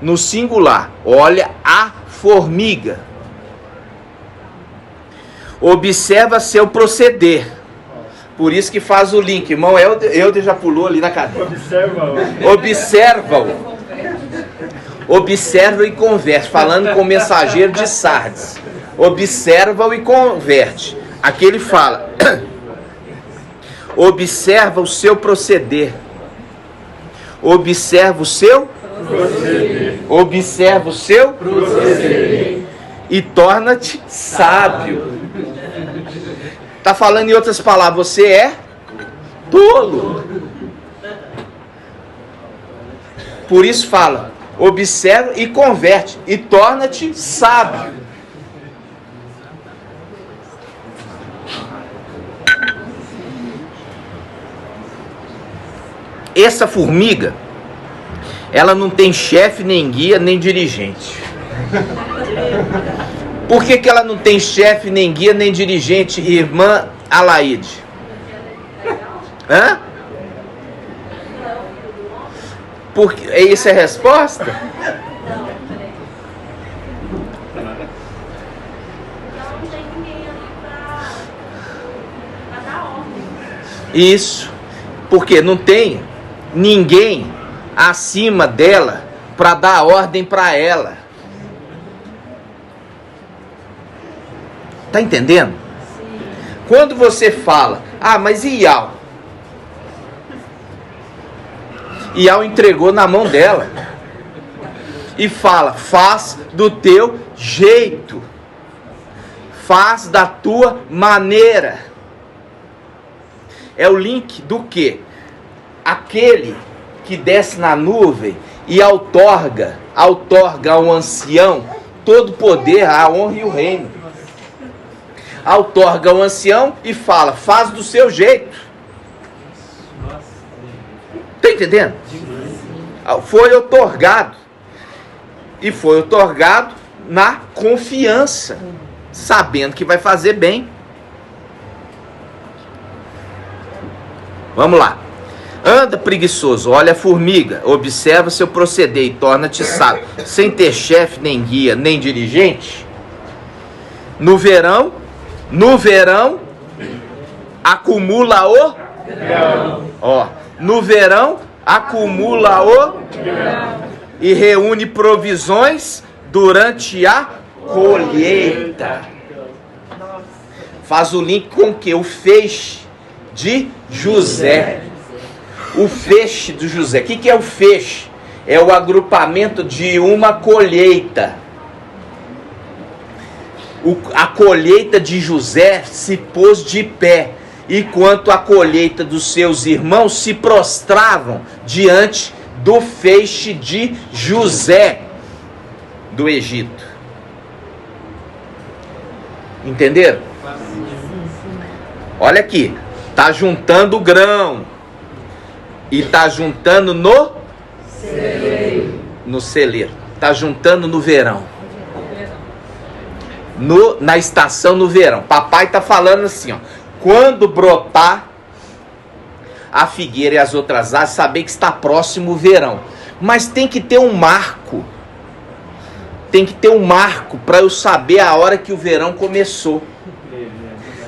No singular, olha a formiga. Observa seu proceder. Por isso que faz o link. Irmão Helder já pulou ali na cadeira. Observa-o. Observa e converte. Falando com o mensageiro de Sardes. Observa-o e converte. Aqui ele fala: observa o seu proceder. Observa o seu proceder. Observa o seu proceder. E torna-te sábio. Está falando em outras palavras, você é tolo. Por isso fala, observa e converte, e torna-te sábio. Essa formiga, ela não tem chefe, nem guia, nem dirigente. Por que ela não tem chefe, nem guia, nem dirigente, irmã Alaide? Hã? Porque essa é a resposta? Isso. Porque não tem ninguém acima dela para dar ordem para ela. Tá entendendo? Quando você fala, mas e Yahweh? Yahweh entregou na mão dela. E fala, faz do teu jeito. Faz da tua maneira. É o link do quê? Aquele que desce na nuvem e outorga outorga ao ancião todo o poder, a honra e o reino. Outorga ao ancião e fala, faz do seu jeito. Está entendendo? Foi outorgado. E foi outorgado na confiança, sabendo que vai fazer bem. Vamos lá. Anda preguiçoso, olha a formiga, observa seu proceder e torna-te sábio, sem ter chefe, nem guia, nem dirigente. No verão, acumula o grão. Ó, no verão, acumula o grão. E reúne provisões durante a colheita. Faz o link com o que? O feixe de José. O feixe de José. O que é o feixe? É o agrupamento de uma colheita. A colheita de José se pôs de pé, enquanto a colheita dos seus irmãos se prostravam diante do feixe de José do Egito. Entenderam? Olha aqui, tá juntando grão e tá juntando no celeiro. Tá juntando no verão. Na estação no verão. Papai tá falando assim, ó, quando brotar a figueira e as outras árvores, saber que está próximo o verão. Mas tem que ter um marco. Tem que ter um marco para eu saber a hora que o verão começou.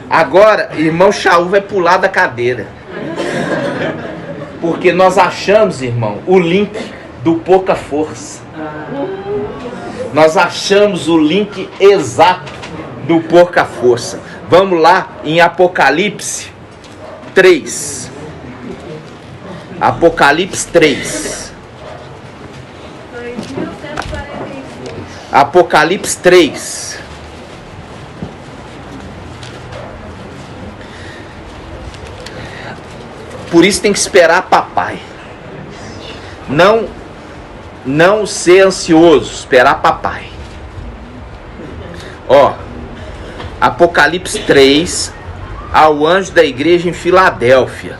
Agora, irmão Shaul vai pular da cadeira. Porque nós achamos, irmão, o link do pouca força. Nós achamos o link exato do pouca força. Vamos lá em Apocalipse 3. Apocalipse 3. Apocalipse 3. Por isso tem que esperar papai. Não ser ansioso, esperar papai. Ó, Apocalipse 3, ao anjo da igreja em Filadélfia.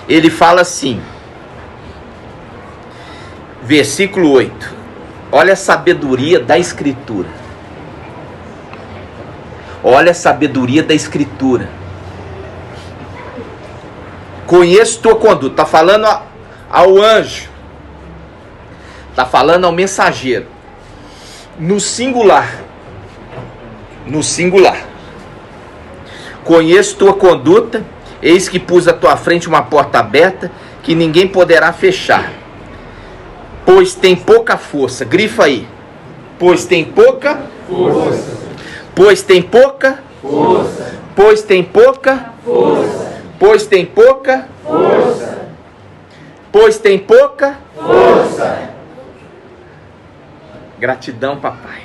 Ele fala assim, versículo 8. Olha a sabedoria da Escritura. Olha a sabedoria da Escritura. Conheço tua conduta. Está falando ao anjo. Está falando ao mensageiro. No singular. No singular. Conheço tua conduta. Eis que pus à tua frente uma porta aberta que ninguém poderá fechar. Pois tem pouca força. Grifa aí. Pois tem pouca força. Pois tem pouca força. Pois tem pouca força. Pois tem pouca força. Pois tem pouca força. Gratidão, papai.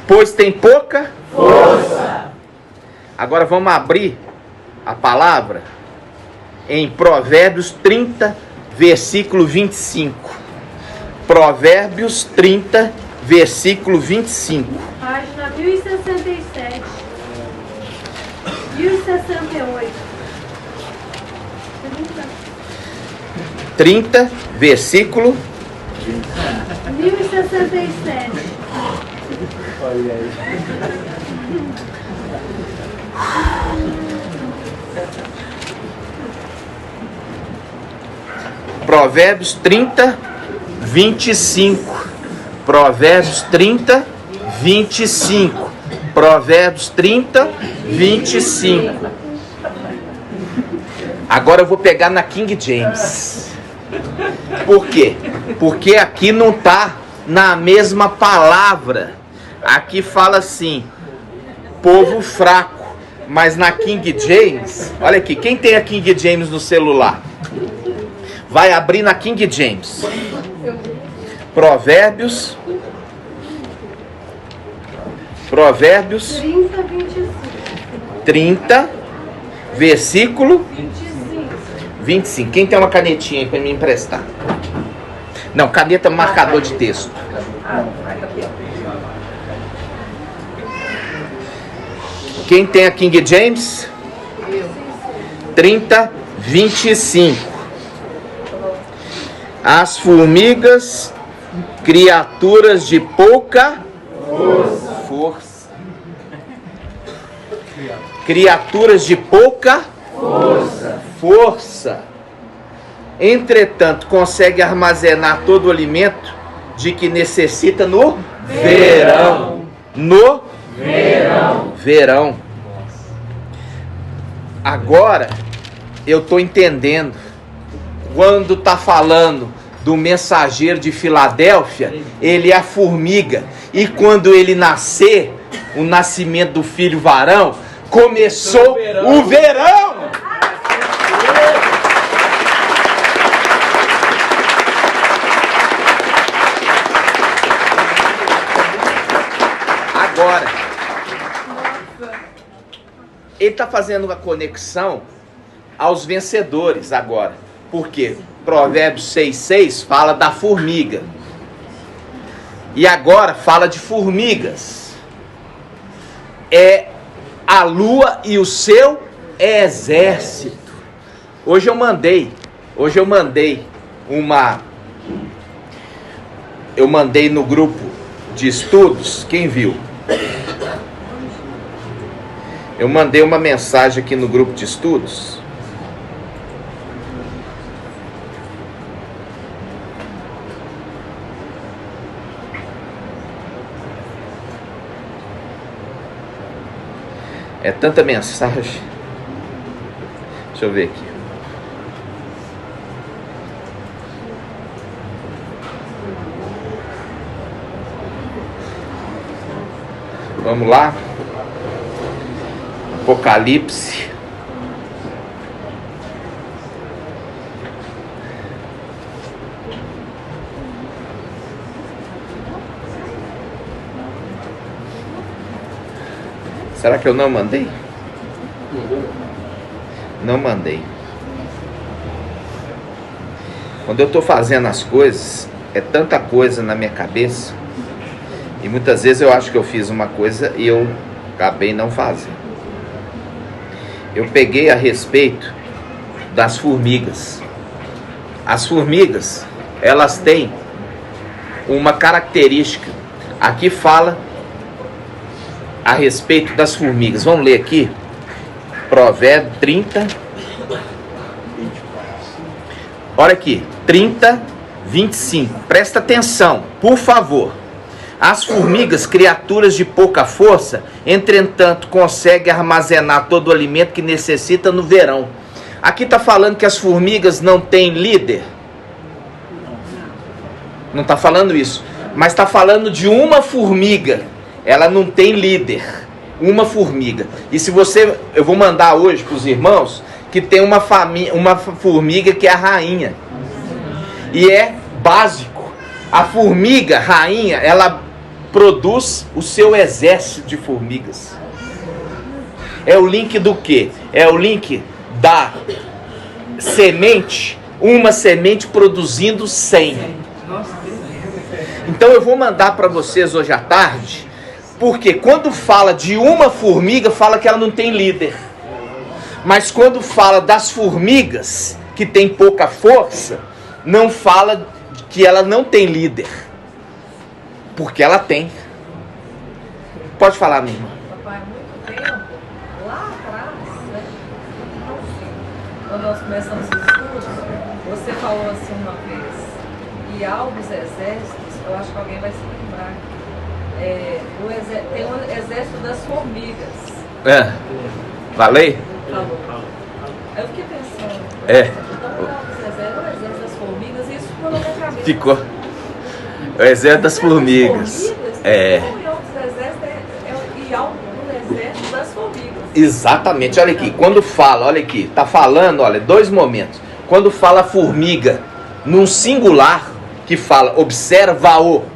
Pois tem pouca força. Agora vamos abrir a palavra em Provérbios 30, versículo 25. Provérbios 30, versículo 25. Página 1067. 1068. 30, versículo 1067. Olha aí. Provérbios 30, 25. Provérbios 30, 25. Provérbios 30, 25. Agora eu vou pegar na King James. Por quê? Porque aqui não está na mesma palavra. Aqui fala assim, povo fraco. Mas na King James, olha aqui, quem tem a King James no celular? Vai abrir na King James. Provérbios 30, 25. 30, versículo 25. Quem tem uma canetinha aí para me emprestar? Não, caneta marcador de texto. Quem tem a King James? 30:25. As formigas, criaturas de pouca força. Criaturas de pouca força. Entretanto, consegue armazenar todo o alimento de que necessita no verão. No verão. Agora eu estou entendendo. Quando está falando do mensageiro de Filadélfia, ele é a formiga. E quando ele nascer, o nascimento do filho varão, começou o verão. Agora, ele está fazendo uma conexão aos vencedores agora. Por quê? Provérbios 6:6 fala da formiga. E agora fala de formigas. É a lua e o seu exército. Hoje eu mandei no grupo de estudos, quem viu? Eu mandei uma mensagem aqui no grupo de estudos. É tanta mensagem. Deixa eu ver aqui. Vamos lá. Apocalipse. Será que eu não mandei? Não mandei. Quando eu estou fazendo as coisas, é tanta coisa na minha cabeça. E muitas vezes eu acho que eu fiz uma coisa e eu acabei não fazendo. Eu peguei a respeito das formigas. As formigas, elas têm uma característica. Aqui fala a respeito das formigas. Vamos ler aqui. Provérbio 30. Olha aqui. 30:25. Presta atenção, por favor. As formigas, criaturas de pouca força, entretanto, conseguem armazenar todo o alimento que necessita no verão. Aqui está falando que as formigas não têm líder. Não está falando isso. Mas está falando de uma formiga. Ela não tem líder. Uma formiga. E se você... Eu vou mandar hoje para os irmãos que tem uma formiga que é a rainha. E é básico. A formiga, rainha, ela produz o seu exército de formigas. É o link do quê? É o link da semente. Uma semente produzindo 100. Então eu vou mandar para vocês hoje à tarde. Porque quando fala de uma formiga, fala que ela não tem líder. Mas quando fala das formigas, que tem pouca força, não fala que ela não tem líder. Porque ela tem. Pode falar, minha irmã. Papai, há muito tempo, lá atrás, né? Quando nós começamos os estudos, você falou assim uma vez, e alguns exércitos, eu acho que alguém vai se lembrar. Tem um exército das formigas. Falei? Falou. Eu fiquei pensando. Então, o exército das formigas, e isso ficou na minha cabeça. Ficou. O exército das formigas. E outros exércitos e algo no exército das formigas. Exatamente. Olha aqui. Quando fala, olha aqui. Tá falando, olha, 2 momentos. Quando fala formiga num singular, que fala, observa-o.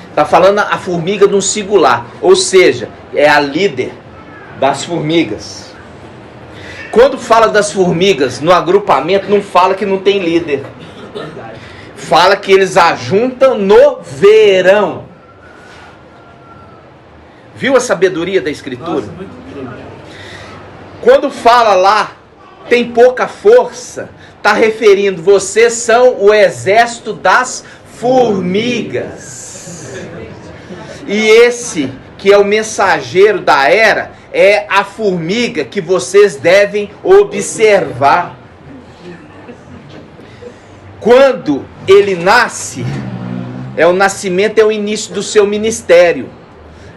Está falando a formiga num singular, ou seja, é a líder das formigas. Quando fala das formigas no agrupamento, não fala que não tem líder. fala que eles ajuntam no verão. Viu a sabedoria da Escritura? Nossa, muito incrível. Quando fala lá, tem pouca força, está referindo, vocês são o exército das formigas. E esse que é o mensageiro da era, é a formiga que vocês devem observar. Quando ele nasce, é o nascimento, é o início do seu ministério.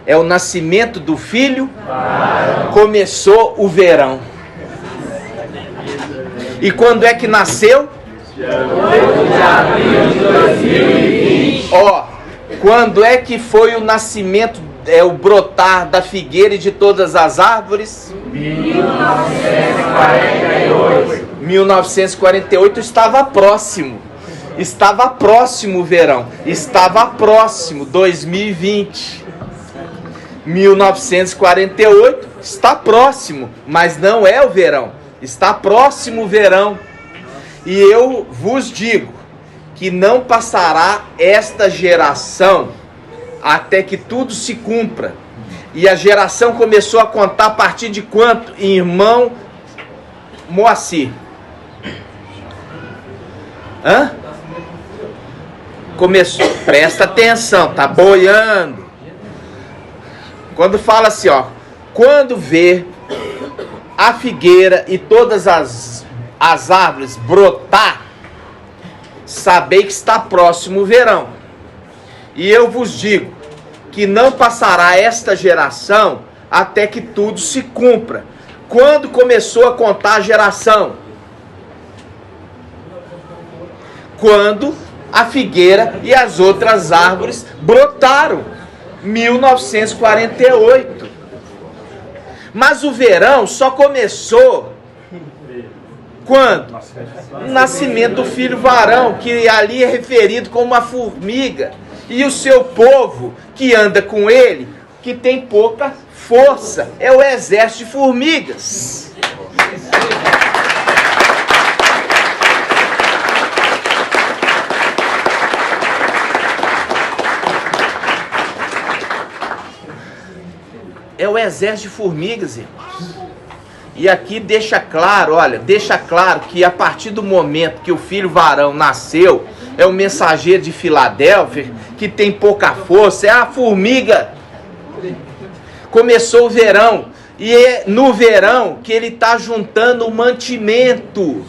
É o nascimento do filho, começou o verão. E quando é que nasceu? Ó, quando é que foi o nascimento, o brotar da figueira e de todas as árvores? 1948. 1948 estava próximo. Estava próximo o verão. Estava próximo 2020. 1948 está próximo, mas não é o verão. Está próximo o verão. E eu vos digo que não passará esta geração até que tudo se cumpra. E a geração começou a contar a partir de quanto, irmão Moacir? Hã? Começou, presta atenção, tá boiando. Quando fala assim, ó, quando vê a figueira e todas as árvores brotar, sabei que está próximo o verão. E eu vos digo que não passará esta geração até que tudo se cumpra. Quando começou a contar a geração? Quando a figueira e as outras árvores brotaram. 1948. Mas o verão só começou quando? Nascimento do filho varão, que ali é referido como uma formiga. E o seu povo que anda com ele, que tem pouca força, é o exército de formigas. É o exército de formigas, irmãos. E aqui deixa claro, olha, deixa claro que a partir do momento que o filho varão nasceu, é o mensageiro de Filadélfia, que tem pouca força, é a formiga. Começou o verão, e é no verão que ele está juntando o mantimento.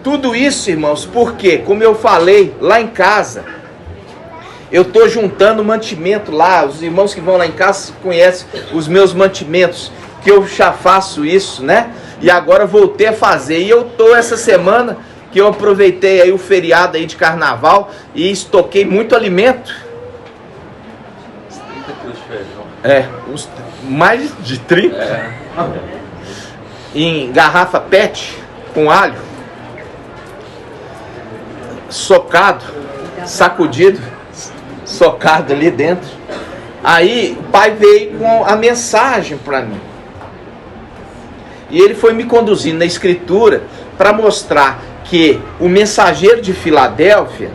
Tudo isso, irmãos, porque, como eu falei lá em casa, eu estou juntando mantimento lá. Os irmãos que vão lá em casa conhecem os meus mantimentos, que eu já faço isso, né? E agora voltei a fazer. E eu estou essa semana, que eu aproveitei aí o feriado aí de carnaval e estoquei muito alimento. 30 quilos de feijão. Mais de 30. Em garrafa PET, com alho, socado, sacudido, socado ali dentro. Aí o pai veio com a mensagem para mim. E ele foi me conduzindo na escritura para mostrar que o mensageiro de Filadélfia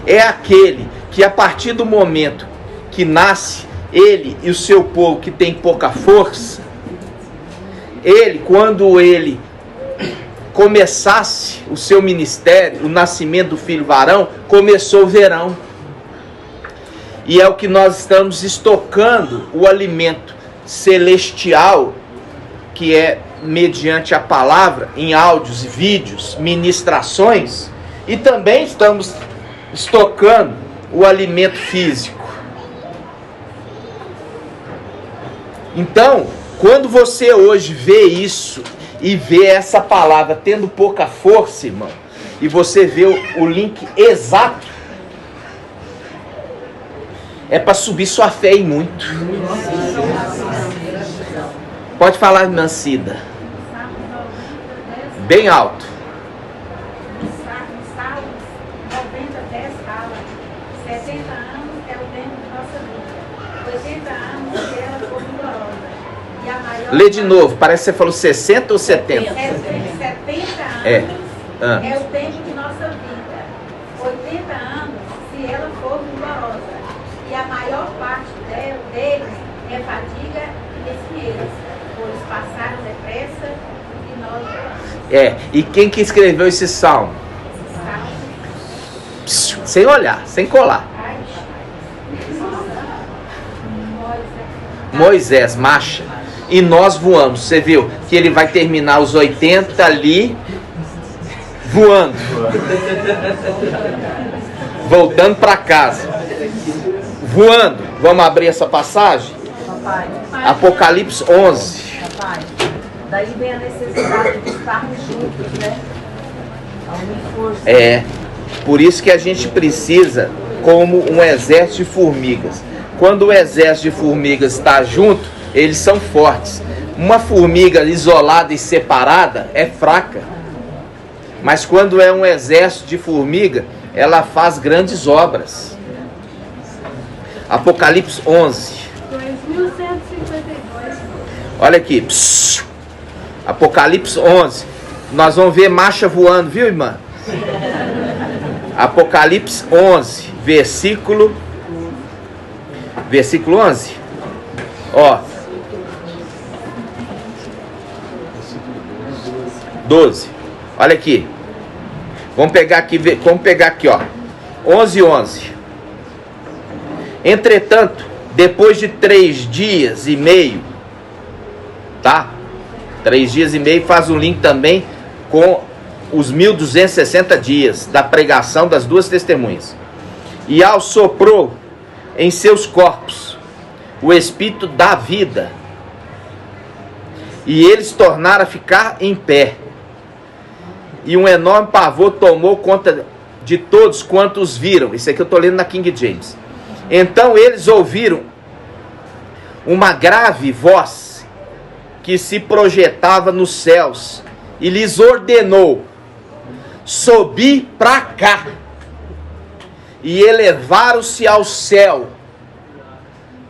é aquele que a partir do momento que nasce, ele e o seu povo que tem pouca força, ele, quando ele começasse o seu ministério, o nascimento do filho varão, começou o verão. E é o que nós estamos estocando, o alimento celestial, que é mediante a palavra, em áudios e vídeos, ministrações, e também estamos estocando o alimento físico. Então, quando você hoje vê isso, e vê essa palavra tendo pouca força, irmão, e você vê o link exato, é para subir sua fé e muito. Pode falar, irmã Cida. Bem alto. Salmos 90:10 fala: 70 anos é o tempo de nossa vida, 80 anos que ela foi vigorosa. E a maior. Lê de novo, parece que você falou 60 ou 70? 70 anos é o tempo de nossa vida. E a maior parte deles é fadiga e mesquinheiras, pois passaram depressa e nós voamos. E quem que escreveu esse salmo? Sem olhar, sem colar. Moisés, marcha. E nós voamos. Você viu que ele vai terminar os 80 ali voando. Voltando para casa. Voando. Vamos abrir essa passagem? Papai, Apocalipse 11. papai, daí vem a necessidade de estarmos juntos, né? A unir força. Por isso que a gente precisa, como um exército de formigas. Quando o exército de formigas está junto, eles são fortes. Uma formiga isolada e separada é fraca. Mas quando é um exército de formiga, ela faz grandes obras. Apocalipse 11. 2152. Olha aqui. Apocalipse 11. Nós vamos ver marcha voando, viu, irmã? Apocalipse 11, versículo 11. Ó. 12. Olha aqui. Vamos pegar aqui, ó. 11. Entretanto, depois de 3 dias e meio, tá? 3 dias e meio faz um link também com os 1260 dias da pregação das duas testemunhas. E ao soprou em seus corpos o espírito da vida, e eles tornaram a ficar em pé. E um enorme pavor tomou conta de todos quantos viram. Isso aqui eu estou lendo na King James. Então eles ouviram uma grave voz que se projetava nos céus e lhes ordenou: subi para cá. E elevaram-se ao céu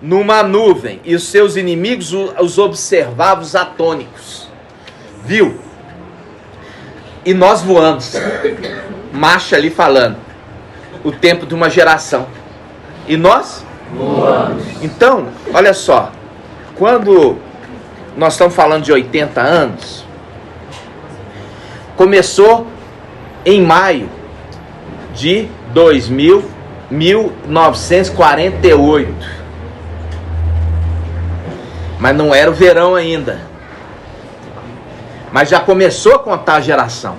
numa nuvem, e os seus inimigos os observavam atônitos. Viu? E nós voamos. Marcha ali falando o tempo de uma geração. E nós voamos. Então, olha só, quando nós estamos falando de 80 anos, começou em maio de 1948. Mas não era o verão ainda. Mas já começou a contar a geração.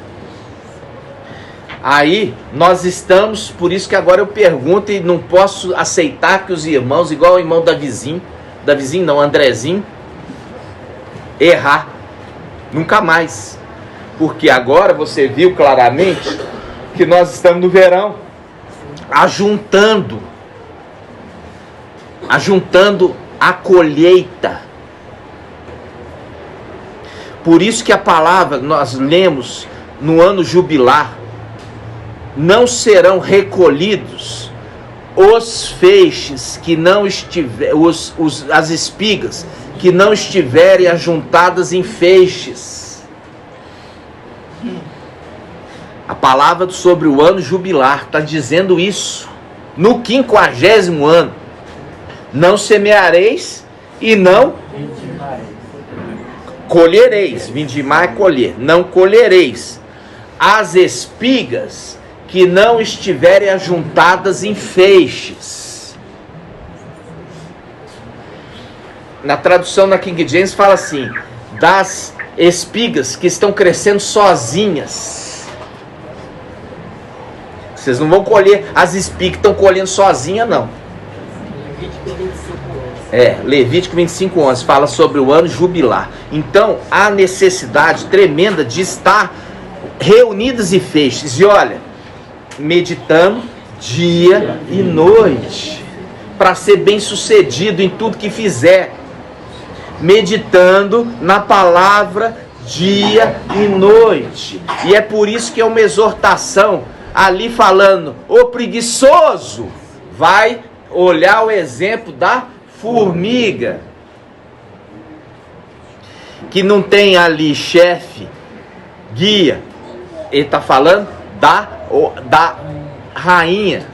Aí nós estamos, por isso que agora eu pergunto e não posso aceitar que os irmãos, igual o irmão Davizinho, Andrezinho, errar. Nunca mais. Porque agora você viu claramente que nós estamos no verão, ajuntando a colheita. Por isso que a palavra nós lemos no ano jubilar: não serão recolhidos os feixes que não estiver, as espigas que não estiverem ajuntadas em feixes. A palavra sobre o ano jubilar está dizendo isso. No 50º ano, não semeareis e não colhereis. Vindimar é colher. Não colhereis as espigas que não estiverem ajuntadas em feixes. Na tradução na King James fala assim: das espigas que estão crescendo sozinhas. Vocês não vão colher as espigas que estão colhendo sozinhas, não. Levítico 25:11 fala sobre o ano jubilar. Então há necessidade tremenda de estar reunidas em feixes. E olha, meditando dia e noite, para ser bem sucedido em tudo que fizer. Meditando na palavra dia e noite. E é por isso que é uma exortação ali falando: o preguiçoso vai olhar o exemplo da formiga, que não tem ali chefe, guia. Ele está falando da rainha.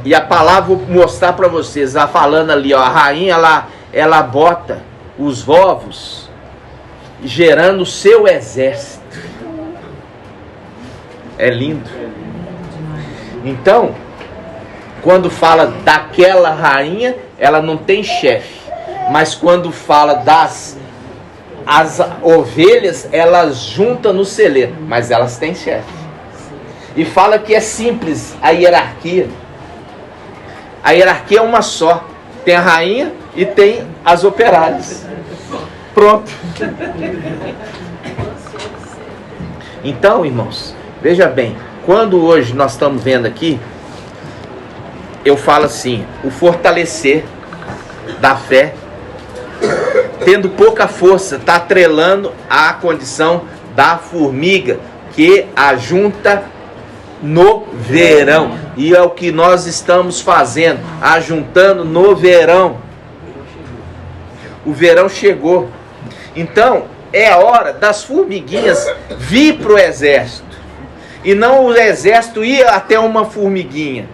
E a palavra vou mostrar para vocês, falando ali, ó, a rainha ela bota os ovos gerando o seu exército. É lindo. Então, quando fala daquela rainha, ela não tem chefe. Mas quando fala as ovelhas, elas juntam no celeiro, mas elas têm chefe. E fala que é simples a hierarquia. A hierarquia é uma só. Tem a rainha e tem as operárias. Pronto. Então, irmãos, veja bem, quando hoje nós estamos vendo aqui, eu falo assim, o fortalecer da fé, tendo pouca força, está atrelando à condição da formiga que ajunta no verão. E é o que nós estamos fazendo, ajuntando no verão. O verão chegou. Então, é a hora das formiguinhas vir para o exército. E não o exército ir até uma formiguinha.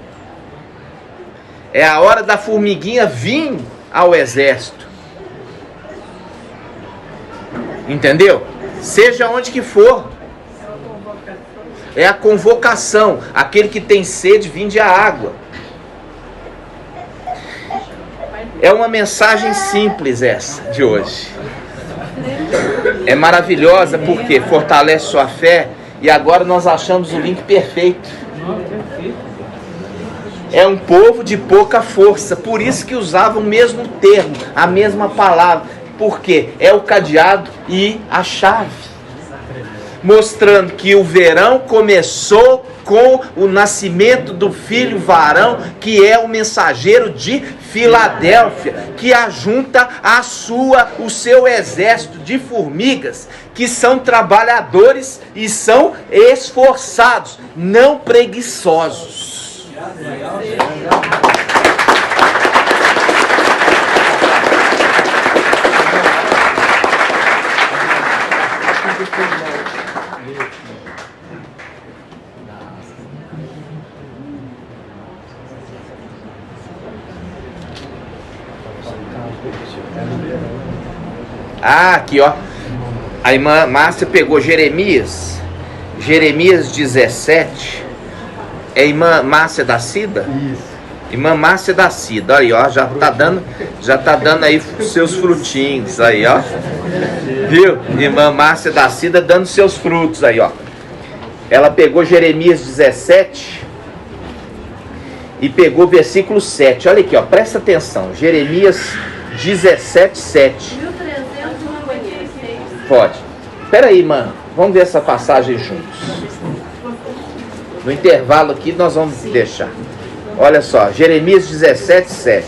É a hora da formiguinha vir ao exército. Entendeu? Seja onde que for. É a convocação. Aquele que tem sede, vinde a água. É uma mensagem simples essa de hoje. É maravilhosa porque fortalece sua fé. E agora nós achamos o link perfeito. É um povo de pouca força. Por isso que usavam o mesmo termo, a mesma palavra. Porque é o cadeado e a chave. Mostrando que o verão começou com o nascimento do filho varão, que é o mensageiro de Filadélfia, que ajunta o seu exército de formigas, que são trabalhadores e são esforçados, não preguiçosos. Aqui ó, a irmã Márcia pegou Jeremias 17. É a irmã Márcia da Cida? Isso. Irmã Márcia da Cida, aí ó, já tá dando aí seus frutinhos aí ó. Viu? Irmã Márcia da Cida dando seus frutos aí ó. Ela pegou Jeremias 17 e pegou versículo 7. Olha aqui ó, presta atenção. Jeremias 17, 7. Pode. Espera aí, mano. Vamos ver essa passagem juntos. No intervalo aqui nós vamos deixar. Olha só, Jeremias 17, 7.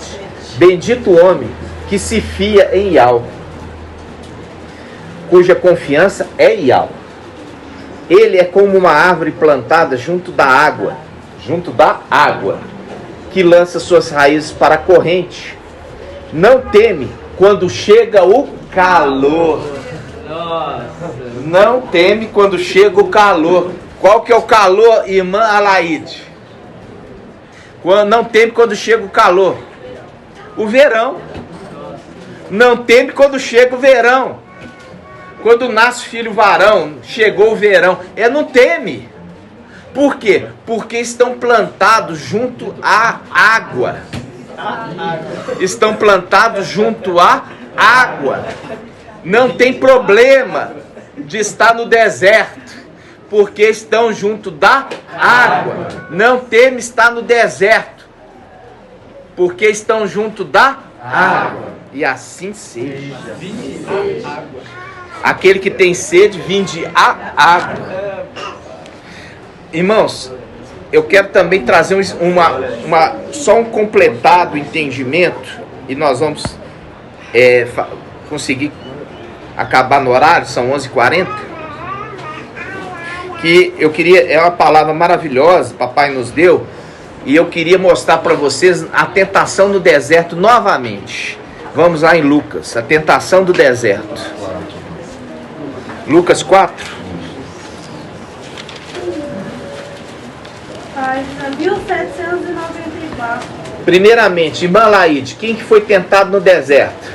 Bendito o homem que se fia em Yahweh, cuja confiança é Yahweh. Ele é como uma árvore plantada junto da água, que lança suas raízes para a corrente. Não teme quando chega o calor. Não teme quando chega o calor. Qual que é o calor, irmã Alaide? Não teme quando chega o calor. O verão. Não teme quando chega o verão. Quando nasce filho varão, chegou o verão. Não teme. Por quê? Porque estão plantados junto à água. Estão plantados junto à água. Não tem problema de estar no deserto, porque estão junto da água. Não teme estar no deserto, porque estão junto da água. E assim seja. Aquele que tem sede, vinde a água. Irmãos, eu quero também trazer só um completado entendimento, e nós vamos conseguir acabar no horário, são 11h40, que eu queria, é uma palavra maravilhosa, papai nos deu, e eu queria mostrar para vocês a tentação no deserto novamente. Vamos lá em Lucas, a tentação do deserto. Lucas 4. Página 1794. Primeiramente, irmã Laide, quem que foi tentado no deserto?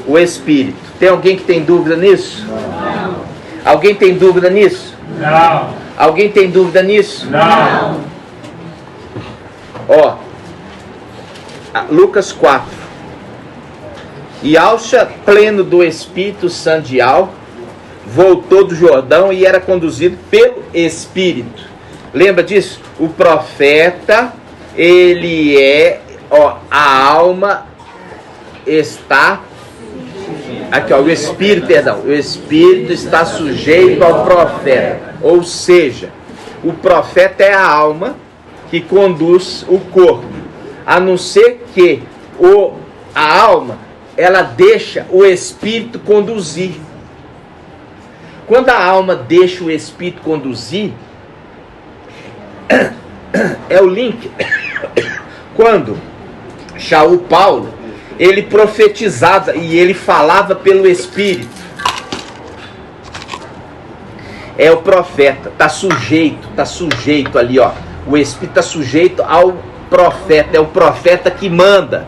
O Espírito. Tem alguém que tem dúvida nisso? Não. Alguém tem dúvida nisso? Não. Alguém tem dúvida nisso? Não. Ó, Lucas 4. E Alcha, pleno do Espírito Santo de Al, voltou do Jordão e era conduzido pelo Espírito. Lembra disso? O profeta, ele é, ó, a alma está aqui, ó, o Espírito, perdão, o Espírito está sujeito ao profeta. Ou seja, o profeta é a alma que conduz o corpo, a não ser que a alma, ela deixa o Espírito conduzir. Quando a alma deixa o Espírito conduzir, é o link. Quando Shaul Paulo, ele profetizava e ele falava pelo Espírito. É o profeta, está sujeito ali, ó. O Espírito está sujeito ao profeta, é o profeta que manda.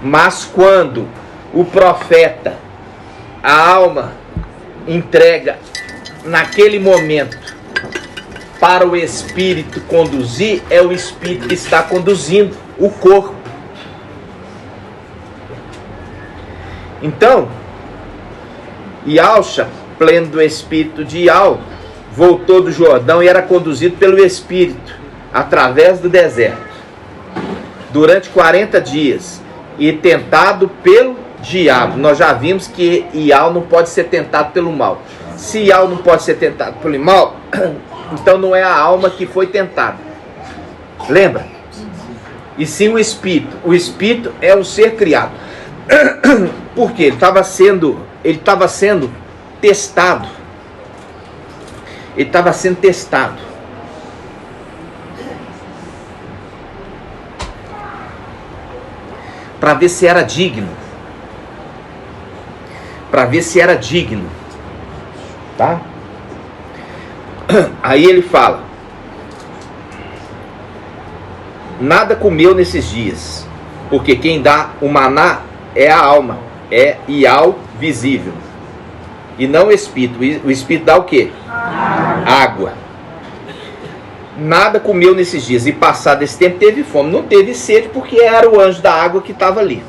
Mas quando o profeta, a alma, entrega naquele momento para o Espírito conduzir, é o Espírito que está conduzindo o corpo. Então, Alcha, pleno do Espírito de Al, voltou do Jordão e era conduzido pelo Espírito através do deserto durante 40 dias e tentado pelo diabo. Nós já vimos que Ial não pode ser tentado pelo mal. Se Ial não pode ser tentado pelo mal, então não é a alma que foi tentada. Lembra? E sim o Espírito. O Espírito é o ser criado. Por quê? Ele estava sendo testado. Ele estava sendo testado. Para ver se era digno. Para ver se era digno. Tá? Aí ele fala: nada comeu nesses dias, porque quem dá o maná é a alma, é Ial visível, e não o Espírito. O Espírito dá o quê? Água. Nada comeu nesses dias, e passado esse tempo teve fome. Não teve sede, porque era o anjo da água que estava ali.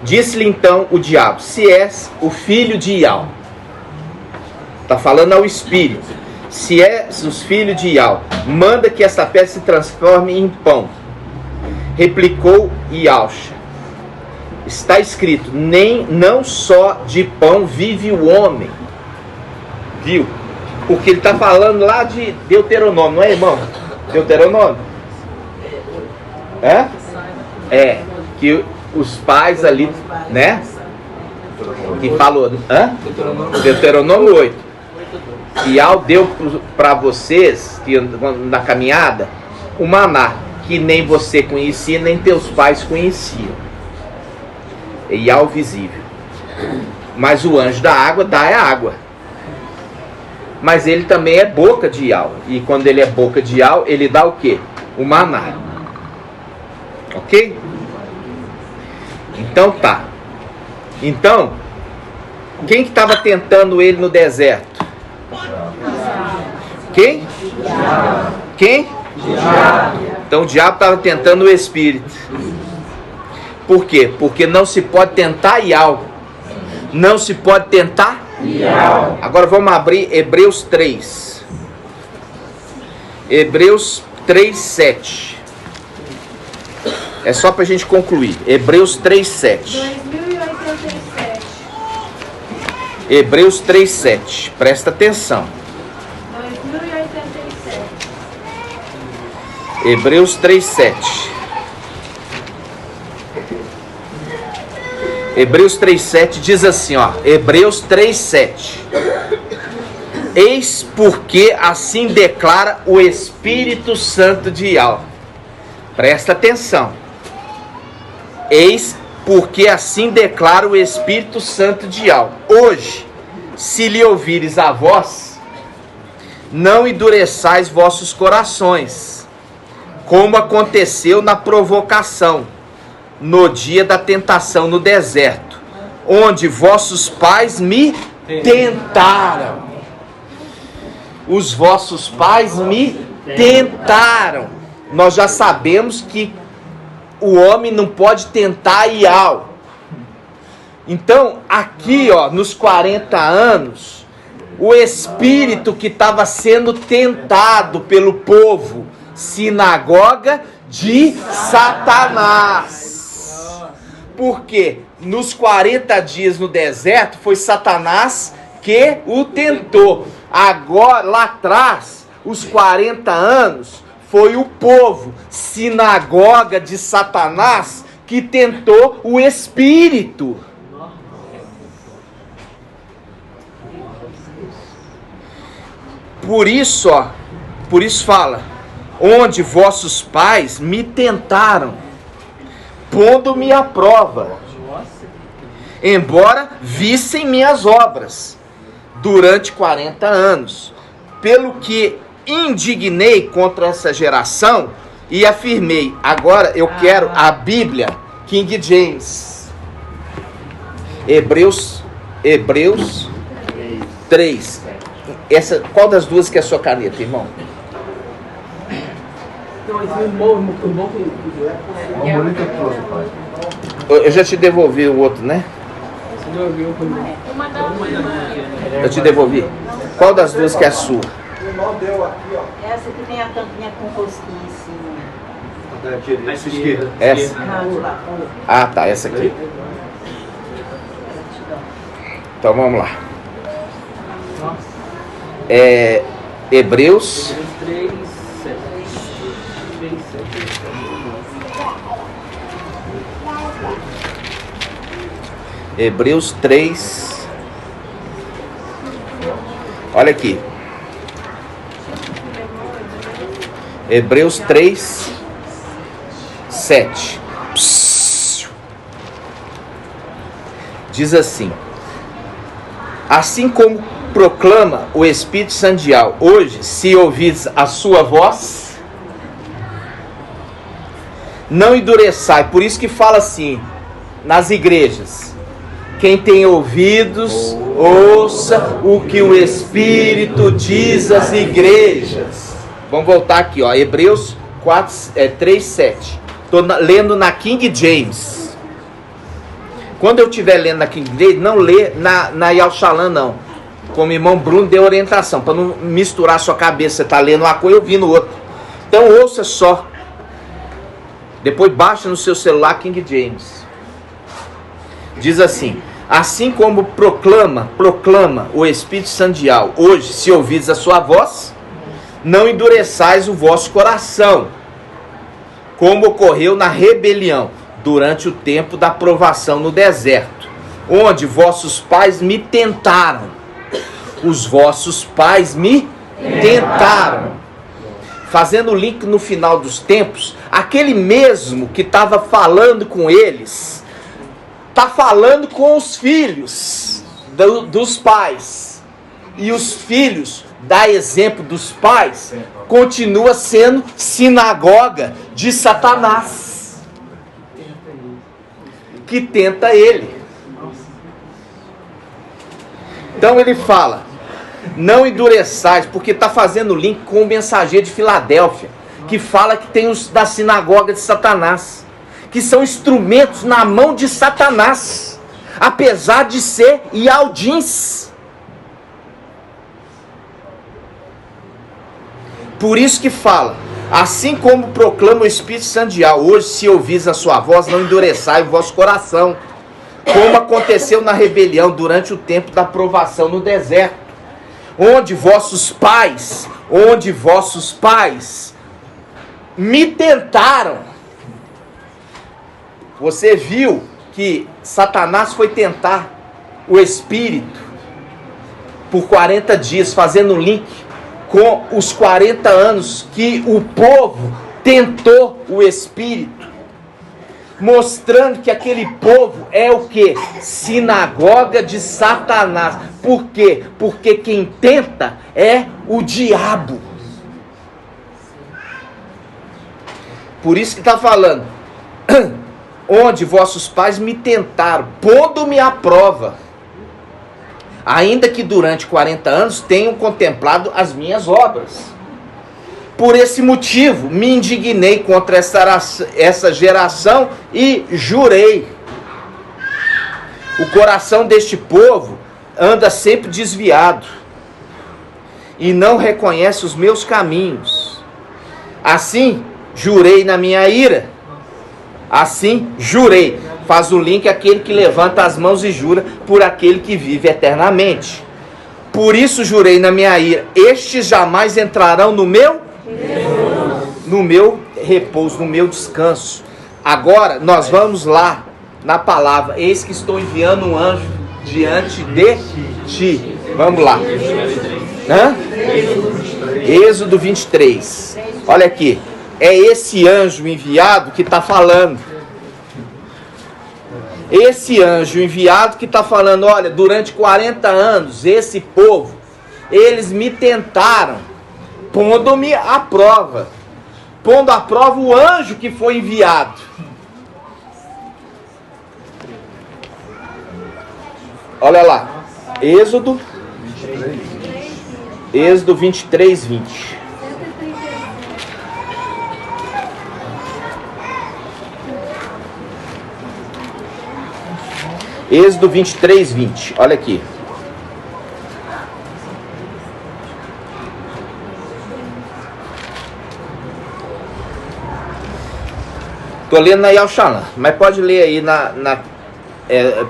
Disse-lhe então o diabo: se és o filho de Ial, está falando ao Espírito, se és os filhos de Ial, manda que esta pedra se transforme em pão. Replicou Ialcha: está escrito, não só de pão vive o homem. Viu? Porque ele está falando lá de Deuteronômio, não é, irmão? Deuteronômio? É, que os pais ali, né? Que falou, Deuteronômio 8. Ial deu para vocês, na caminhada, o maná, que nem você conhecia, nem teus pais conheciam. Ial visível. Mas o anjo da água dá a água. Mas ele também é boca de Ial. E quando ele é boca de Ial, ele dá o quê? O maná. Ok? Então tá. Então, quem que estava tentando ele no deserto? Quem? Quem? Então o diabo estava tentando o Espírito. Por quê? Porque não se pode tentar Ial. Não se pode tentar Ial. Agora vamos abrir Hebreus 3. Hebreus 3, 7. É só para a gente concluir. Hebreus 3, 7. 2087. Hebreus 3, 7. Presta atenção. 2087. Hebreus 3, 7. Hebreus 3,7 diz assim, ó. Hebreus 3,7. Eis porque assim declara o Espírito Santo de Ial. Presta atenção. Eis porque assim declara o Espírito Santo de Ial. Hoje, se lhe ouvires a voz, não endureçais vossos corações, como aconteceu na provocação, no dia da tentação no deserto, onde vossos pais me tentaram. Os vossos pais me tentaram. Nós já sabemos que o homem não pode tentar Ial. Então, aqui, ó, nos 40 anos, o espírito que estava sendo tentado pelo povo, sinagoga de Satanás. Porque nos 40 dias no deserto foi Satanás que o tentou. Agora, lá atrás, os 40 anos, foi o povo, sinagoga de Satanás, que tentou o espírito. Por isso, ó, por isso fala, onde vossos pais me tentaram, pondo-me à prova, embora vissem minhas obras, durante 40 anos, pelo que indignei contra essa geração e afirmei. Agora eu quero a Bíblia, King James, Hebreus 3. Essa, qual das duas que é a sua caneta, irmão? Eu já te devolvi o outro, né? Eu te devolvi. Qual das duas que é a sua? O irmão deu aqui, ó. Essa que tem a tampinha com rosquinha em cima. Essa? Ah, tá, essa aqui. Então vamos lá. Hebreus 3. Olha aqui. Hebreus 3, 7. Diz assim: assim como proclama o Espírito Sandial, hoje, se ouvis a sua voz, não endureçai. Por isso que fala assim, nas igrejas: quem tem ouvidos, ouça o que o Espírito diz às igrejas. Vamos voltar aqui, ó, Hebreus 3, 7. Estou lendo na King James. Quando eu estiver lendo na King James, não lê na Yal Shalom, não. Como o irmão Bruno deu orientação, para não misturar a sua cabeça. Você está lendo uma coisa e ouvindo outra. Então ouça só. Depois baixa no seu celular King James. Diz assim: assim como proclama o Espírito Sandial, hoje, se ouvis a sua voz, não endureçais o vosso coração, como ocorreu na rebelião, durante o tempo da provação no deserto, onde vossos pais me tentaram. Os vossos pais me tentaram. Fazendo o link no final dos tempos, aquele mesmo que estava falando com eles, está falando com os filhos dos pais. E os filhos, dá exemplo dos pais, continua sendo sinagoga de Satanás, que tenta ele. Então ele fala: não endureçais, porque está fazendo link com o mensageiro de Filadélfia, que fala que tem os da sinagoga de Satanás, que são instrumentos na mão de Satanás, apesar de ser Ialdins. Por isso que fala: assim como proclama o Espírito Sandial, hoje, se ouvis a sua voz, não endureçai o vosso coração, como aconteceu na rebelião durante o tempo da provação no deserto, onde vossos pais me tentaram. Você viu que Satanás foi tentar o Espírito por 40 dias, fazendo link com os 40 anos que o povo tentou o Espírito, mostrando que aquele povo é o que? Sinagoga de Satanás. Por quê? Porque quem tenta é o diabo. Por isso que está falando, onde vossos pais me tentaram, pondo-me à prova, ainda que durante 40 anos tenham contemplado as minhas obras. Por esse motivo, me indignei contra essa geração e jurei. O coração deste povo anda sempre desviado e não reconhece os meus caminhos. Assim, jurei na minha ira. Assim, jurei. Faz o link aquele que levanta as mãos e jura por aquele que vive eternamente. Por isso jurei na minha ira, estes jamais entrarão no meu repouso, no meu descanso. Agora nós vamos lá na palavra, eis que estou enviando um anjo diante de ti. Vamos lá. Êxodo 23. Olha aqui, é esse anjo enviado que está falando. Esse anjo enviado que está falando, olha, durante 40 anos, esse povo, eles me tentaram, pondo-me à prova. Pondo à prova o anjo que foi enviado. Olha lá, Êxodo 23, 20. Êxodo 23, 20. Olha aqui. Estou lendo na Yahweh Shalom, mas pode ler aí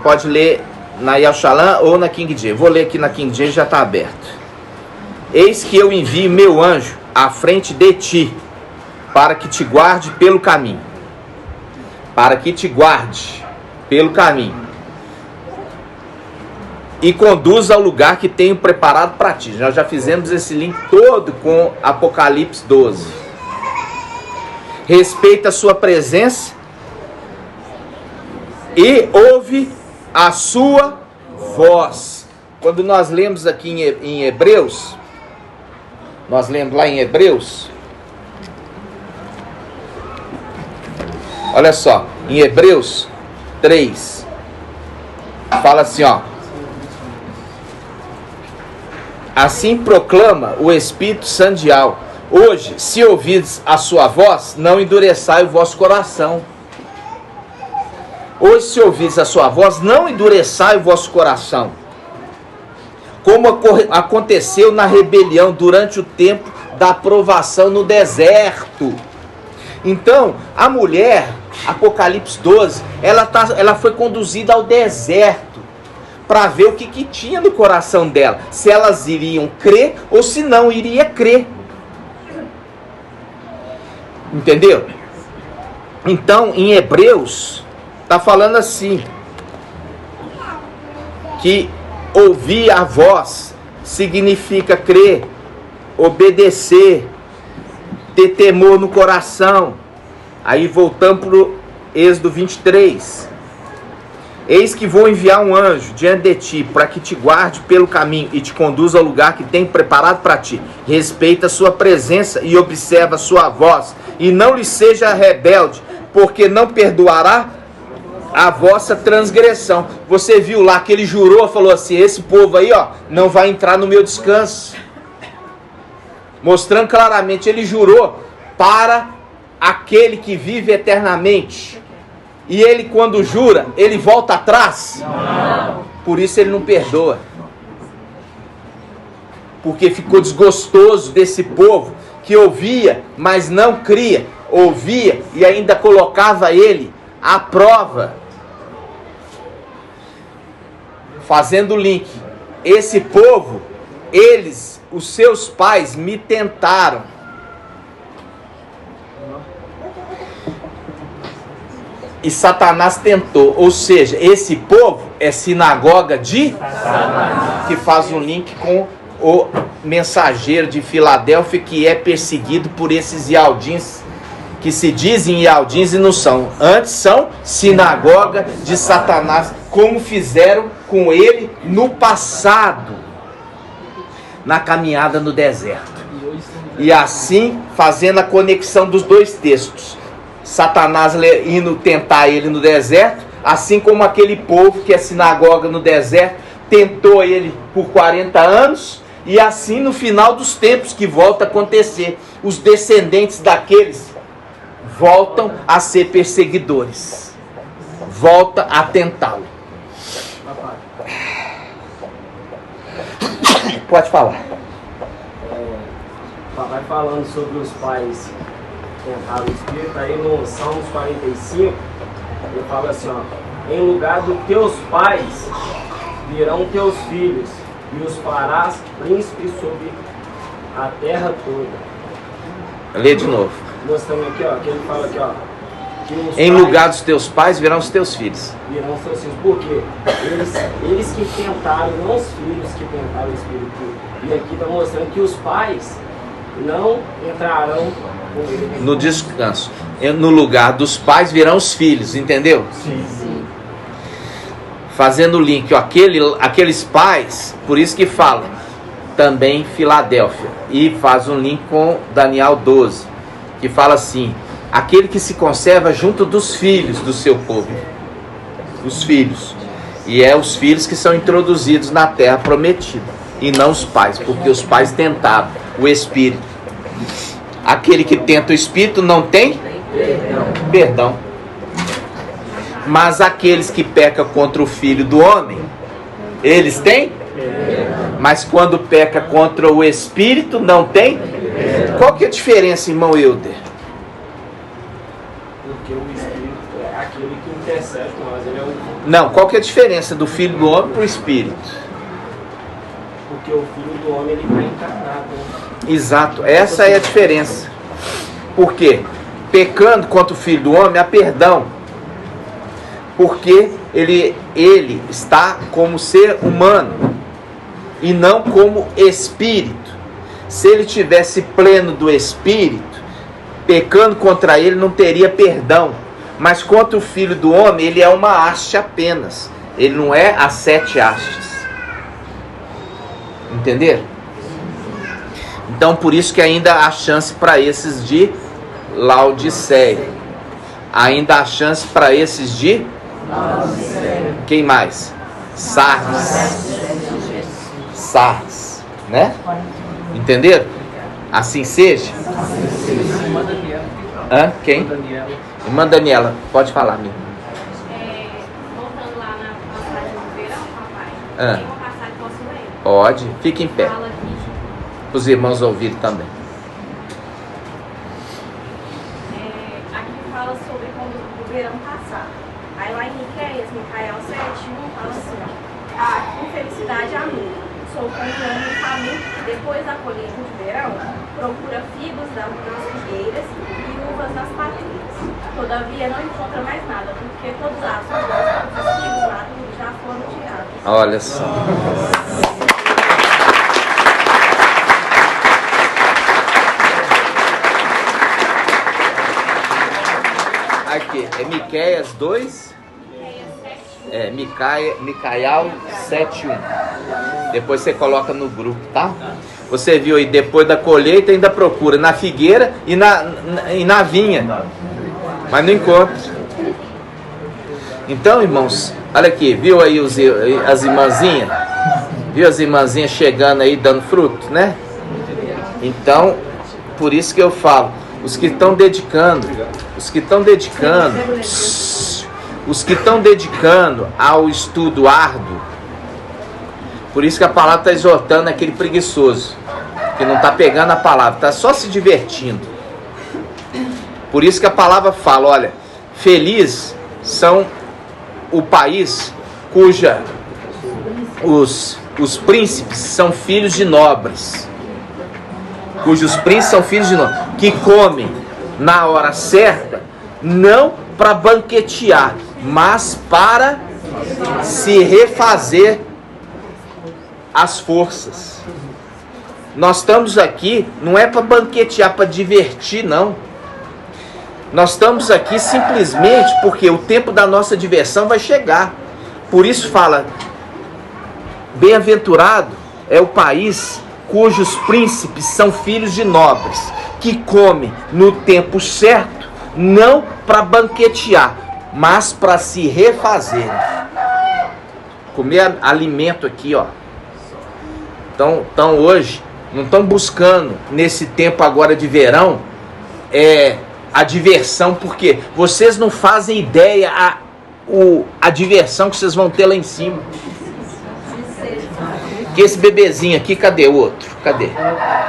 pode ler na Yahweh Shalom ou na King James. Vou ler aqui na King James, já está aberto. Eis que eu envio meu anjo à frente de ti, para que te guarde pelo caminho. Para que te guarde pelo caminho. E conduza ao lugar que tenho preparado para ti. Nós já fizemos esse link todo com Apocalipse 12. Respeita a sua presença e ouve a sua voz. Quando nós lemos aqui em Hebreus, nós lemos lá em Hebreus, olha só, em Hebreus 3, fala assim, ó. Assim proclama o Espírito Sandial. Hoje, se ouvides a sua voz, não endureçai o vosso coração. Hoje, se ouvides a sua voz, não endureçai o vosso coração. Como aconteceu na rebelião durante o tempo da provação no deserto. Então, a mulher, Apocalipse 12, ela foi conduzida ao deserto para ver o que tinha no coração dela, se elas iriam crer ou se não iria crer. Entendeu? Então, em Hebreus, está falando assim, que ouvir a voz significa crer, obedecer, ter temor no coração. Aí voltamos para o Êxodo 23. Eis que vou enviar um anjo diante de ti, para que te guarde pelo caminho e te conduza ao lugar que tenho preparado para ti. Respeita a sua presença e observa a sua voz, e não lhe seja rebelde, porque não perdoará a vossa transgressão. Você viu lá que ele jurou, falou assim, esse povo aí, ó, não vai entrar no meu descanso. Mostrando claramente, ele jurou para aquele que vive eternamente. E ele, quando jura, ele volta atrás? Não. Por isso ele não perdoa. Porque ficou desgostoso desse povo que ouvia, mas não cria. Ouvia e ainda colocava ele à prova. Fazendo o link. Esse povo, os seus pais me tentaram. E Satanás tentou, ou seja, esse povo é sinagoga de Satanás, que faz um link com o mensageiro de Filadélfia, que é perseguido por esses Ialdins, que se dizem Ialdins e não são. Antes são sinagoga de Satanás, como fizeram com ele no passado, na caminhada no deserto. E assim, fazendo a conexão dos dois textos, Satanás indo tentar ele no deserto, assim como aquele povo que é sinagoga no deserto tentou ele por 40 anos, e assim no final dos tempos que volta a acontecer, os descendentes daqueles voltam a ser perseguidores, volta a tentá-lo. Pode falar. Vai falando sobre os pais tentaram o Espírito, aí no Salmos 45, ele fala assim, ó: em lugar dos teus pais virão teus filhos, e os farás príncipes sobre a terra toda. Lê de novo. Mostrando aqui, ó, que ele fala aqui, ó, que os em pais lugar dos teus pais virão os teus filhos. virão os teus filhos. Por quê? Eles que tentaram, não os filhos que tentaram o Espírito. E aqui está mostrando que os pais não entrarão com ele No descanso. No lugar dos pais virão os filhos, entendeu? Sim. Fazendo o link, ó, aqueles pais, por isso que fala também Filadélfia, e faz um link com Daniel 12, que fala assim: aquele que se conserva junto dos filhos do seu povo, os filhos, e é os filhos que são introduzidos na terra prometida, e não os pais, porque os pais tentaram o Espírito. Aquele que tenta o Espírito não tem perdão. Mas aqueles que pecam contra o Filho do Homem, eles têm? Mas quando peca contra o Espírito, não tem? Qual que é a diferença, irmão Euder? Porque o Espírito é aquele que intercede com nós. Ele é o... Não, qual que é a diferença do Filho do Homem para o Espírito? Porque o Filho do Homem ele está encarnado. Né? Exato, essa é a diferença. Por quê? Pecando contra o Filho do Homem, há perdão. Porque ele está como ser humano e não como espírito. Se ele tivesse pleno do espírito, pecando contra ele não teria perdão. Mas contra o Filho do Homem, ele é uma haste apenas. Ele não é as 7 hastes. Entenderam? Então por isso que ainda há chance para esses de Laodiceia. Ainda há chance para esses de... Quem mais? Sardes, né? Entenderam? Assim seja. Hã? Quem? Irmã Daniela, pode falar, minha. Voltando lá na passagem do verão, papai, tem uma passagem, posso ler? Pode, fique em pé. Fala aqui. Para os irmãos ouvirem também. Aqui fala sobre quando o verão passar. Aí lá em Miqueias 7:1 fala assim, ó: com felicidade a mim, sou como um homem faminto que depois da colheita de verão procura figos nas figueiras e uvas nas patrícias. Todavia não encontra mais nada, porque todos os figos maduros já foram tirados. Olha só. Aqui, é Miqueias 2? É, Micaial 7:1. Depois você coloca no grupo, tá? Você viu aí, depois da colheita ainda procura na figueira e na vinha, mas não encontra. Então, irmãos, olha aqui, viu aí as irmãzinhas? Viu as irmãzinhas chegando aí dando fruto, né? Então, por isso que eu falo, os que estão dedicando ao estudo árduo, por isso que a palavra está exortando aquele preguiçoso, que não está pegando a palavra, está só se divertindo. Por isso que a palavra fala, olha, feliz são o país cujos príncipes são filhos de nobres, que comem na hora certa, não para banquetear, mas para se refazer as forças. Nós estamos aqui, não é para banquetear, para divertir, não. Nós estamos aqui simplesmente porque o tempo da nossa diversão vai chegar. Por isso fala, bem-aventurado é o país cujos príncipes são filhos de nobres, que comem no tempo certo, não para banquetear, mas para se refazer. Comer alimento aqui, ó. Então hoje não estão buscando nesse tempo agora de verão a diversão, porque vocês não fazem ideia a diversão que vocês vão ter lá em cima. Que esse bebezinho aqui, cadê o outro? Cadê?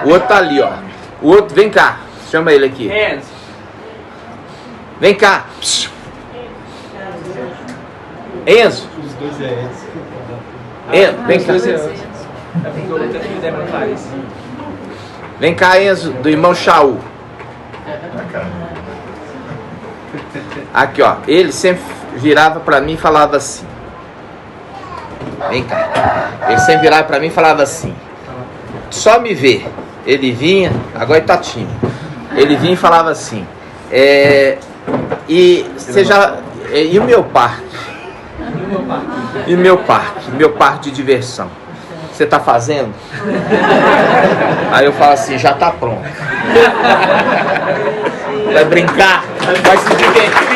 O outro tá ali, ó. O outro, vem cá. Chama ele aqui. Vem cá. Enzo. Os dois é Enzo. Enzo, vem cá. Vem cá, Enzo, do irmão Shaul. Aqui, ó. Ele sempre virava pra mim e falava assim. Vem cá. Ele sempre virava pra mim e falava assim. Só me ver. Ele vinha, agora ele tá tímido. Ele vinha e falava assim. E você já. E o meu parque? E meu parque de diversão? Você tá fazendo? Aí eu falo assim, já tá pronto. Vai brincar, vai se divertir.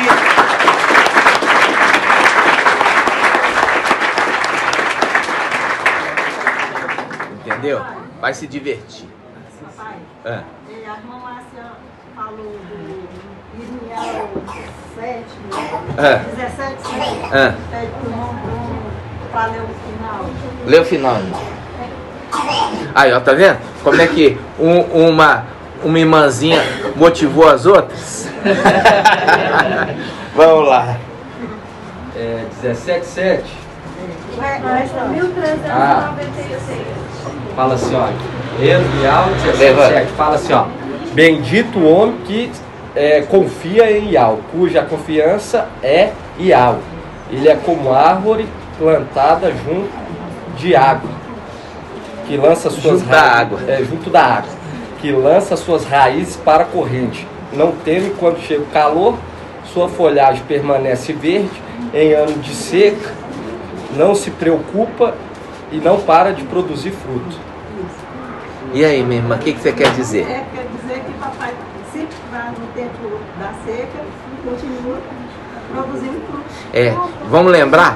Entendeu? Vai se divertir. Papai, É. a irmã Márcia falou do Irmiel 7, 17, 7. Pede pro irmão para ler o final. Lê o final. Aí, ó, tá vendo? Como é que uma irmãzinha motivou as outras? Vamos lá. 17, 7. Essa 1396. Fala assim, ó. Yao 17, 7. Fala assim, ó. Bendito o homem que confia em Yao, cuja confiança é Yao. Ele é como árvore plantada junto de água, que lança suas raízes junto da água, que lança suas raízes para a corrente. Não teme quando chega o calor, sua folhagem permanece verde em ano de seca, não se preocupa e não para de produzir fruto. E aí, minha irmã, o que você quer dizer? Quer dizer que papai sempre vai no tempo da seca e continua produzindo fruto. Vamos lembrar?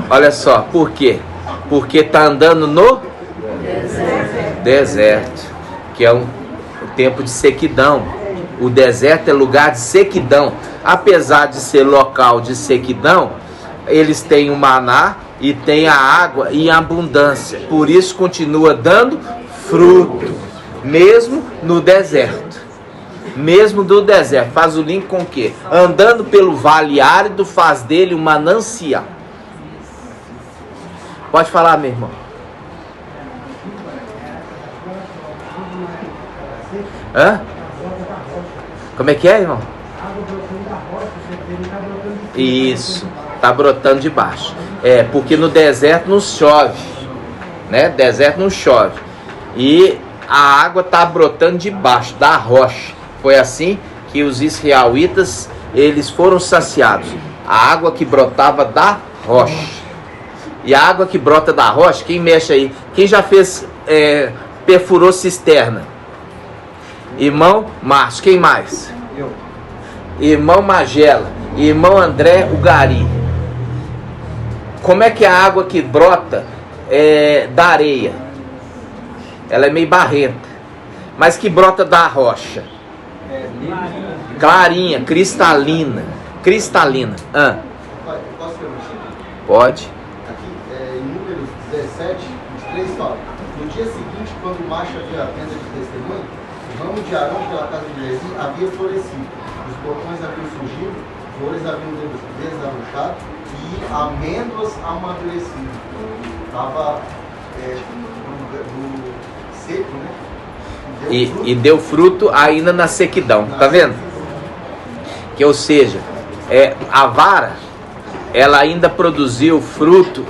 Olha só, por quê? Porque tá andando no deserto, que é um tempo de sequidão. O deserto é lugar de sequidão. Apesar de ser local de sequidão, eles têm o maná e tem a água em abundância. Por isso continua dando fruto, mesmo no deserto. Mesmo do deserto. Faz o link com o quê? Andando pelo vale árido, faz dele um manancial. Pode falar, meu irmão. Hã? Como é que é, irmão? Isso, tá brotando de baixo. Porque no deserto não chove, né? Deserto não chove. E a água tá brotando de baixo, da rocha. Foi assim que os israelitas, eles foram saciados. A água que brotava da rocha. E a água que brota da rocha, quem mexe aí? Quem já fez, perfurou cisterna? Irmão Márcio, quem mais? Eu. Irmão Magela, irmão André Ugari. Como é que é a água que brota da areia? Ela é meio barrenta, mas que brota da rocha. Clarinha, cristalina. Cristalina. Posso permitir? Pode. Aqui, em Números 17, 23, fala: no dia seguinte, quando o macho viu a tenda de testemunho, o ramo de Arão pela casa de Levi havia florescido, os portões haviam surgido, flores haviam desabrochado e amêndoas amadurecido. Estava no seco, né? E deu fruto ainda na sequidão, tá vendo? Que, ou seja, a vara, ela ainda produziu fruto,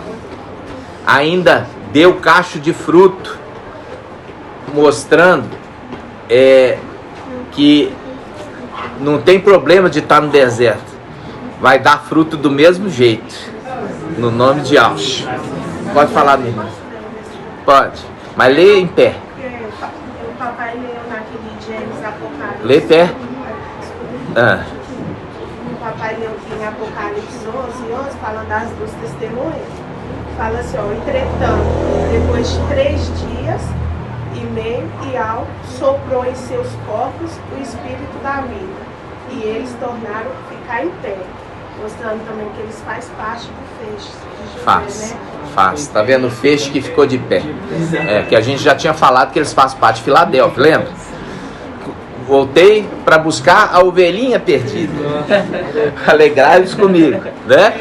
ainda deu cacho de fruto, mostrando que não tem problema de estar no deserto, vai dar fruto do mesmo jeito, no nome de Yahshua. Pode falar, minha irmã? Pode, mas lê em pé. O papai leu naquele Gênesis Apocalipse. Lê em pé. em Apocalipse 11, falando das duas testemunhas, fala assim, ó, entretanto, depois de 3 dias e meio, Ial soprou em seus corpos o espírito da vida, e eles tornaram ficar em pé, mostrando também que eles fazem parte do feixe de José, né? Faz. Tá vendo o feixe que ficou de pé? É, que a gente já tinha falado que eles fazem parte de Filadélfia, lembra? Voltei para buscar a ovelhinha perdida. Alegrai-vos comigo, né?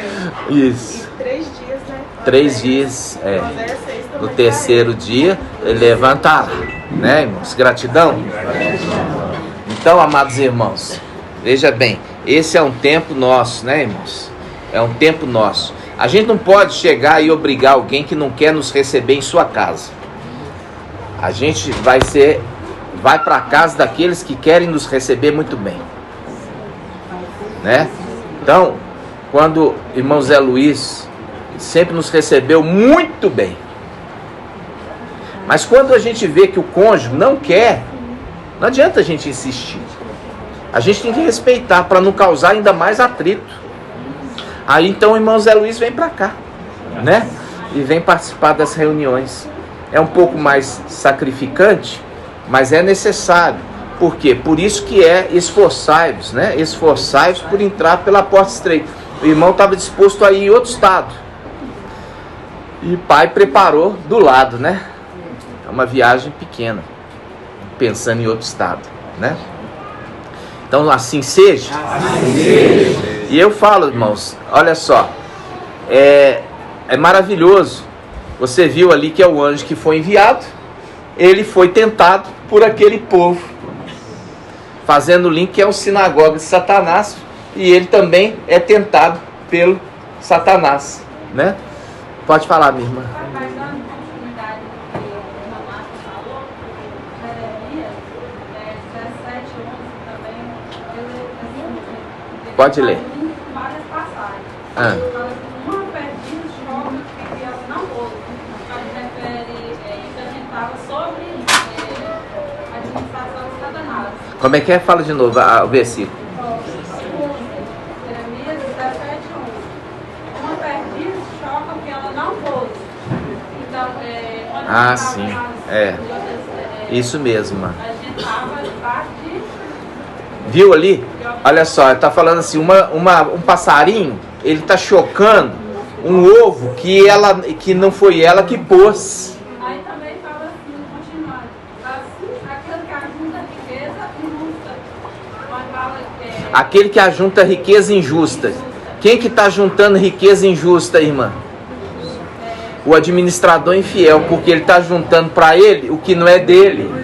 Isso. E 3 dias, né? 3 dias, no terceiro dia, ele levantará, né, irmãos? Gratidão. Então, amados irmãos, veja bem, esse é um tempo nosso, né, irmãos? É um tempo nosso. A gente não pode chegar e obrigar alguém que não quer nos receber em sua casa. A gente vai para a casa daqueles que querem nos receber muito bem, né? Então, quando o irmão Zé Luiz sempre nos recebeu muito bem, mas quando a gente vê que o cônjuge não quer, não adianta a gente insistir. A gente tem que respeitar para não causar ainda mais atrito. Aí então o irmão Zé Luiz vem para cá, né? E vem participar das reuniões. É um pouco mais sacrificante, mas é necessário. Por quê? Por isso que é esforçai-vos, né? Esforçai-vos por entrar pela porta estreita. O irmão estava disposto a ir em outro estado. E o pai preparou do lado, né? É uma viagem pequena, pensando em outro estado, né? Então assim seja. Assim seja. E eu falo, irmãos, olha só, é maravilhoso. Você viu ali que é o anjo que foi enviado. Ele foi tentado por aquele povo, fazendo o link que é o sinagoga de Satanás, e ele também é tentado pelo Satanás, né? Pode falar, minha irmã. Pode ler. Uma perdiz choca que ela não ouve. Ela refere que a gente estava sobre a administração de Satanás. Como é que é? Fala de novo o versículo. Jeremias 17:1. Uma perdiz choca que ela não ouve. Então, quando sim. Isso mesmo. a gente estava debaixo de... Viu ali? Olha só, ele está falando assim, um passarinho, ele está chocando um ovo que não foi ela que pôs. Aí também fala assim, continuando, assim, aquele que ajunta riqueza injusta. Quando fala Aquele que ajunta riqueza injusta. Quem que está juntando riqueza injusta, irmã? O administrador infiel, porque ele está juntando para ele o que não é dele.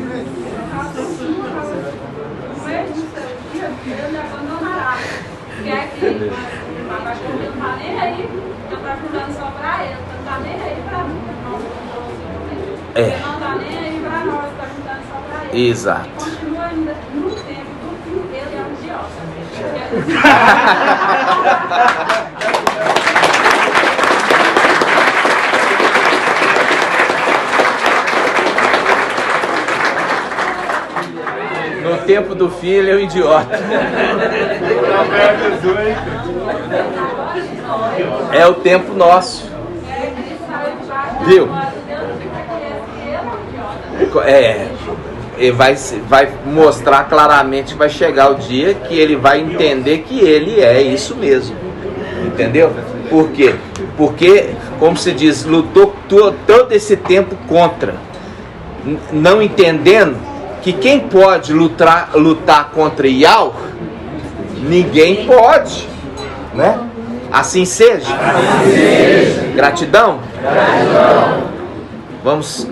Não está nem aí para nós, está juntando só para ele. Exato. Continua ainda no tempo do fim dele, é um idiota. No tempo do fim ele é um idiota. É o tempo nosso. Viu? Ele vai mostrar claramente, vai chegar o dia que ele vai entender que ele é isso mesmo. Entendeu? Por quê? Porque, como se diz, lutou todo esse tempo contra, não entendendo que quem pode lutar contra Ial, ninguém pode, né? Assim seja. Gratidão. Vamos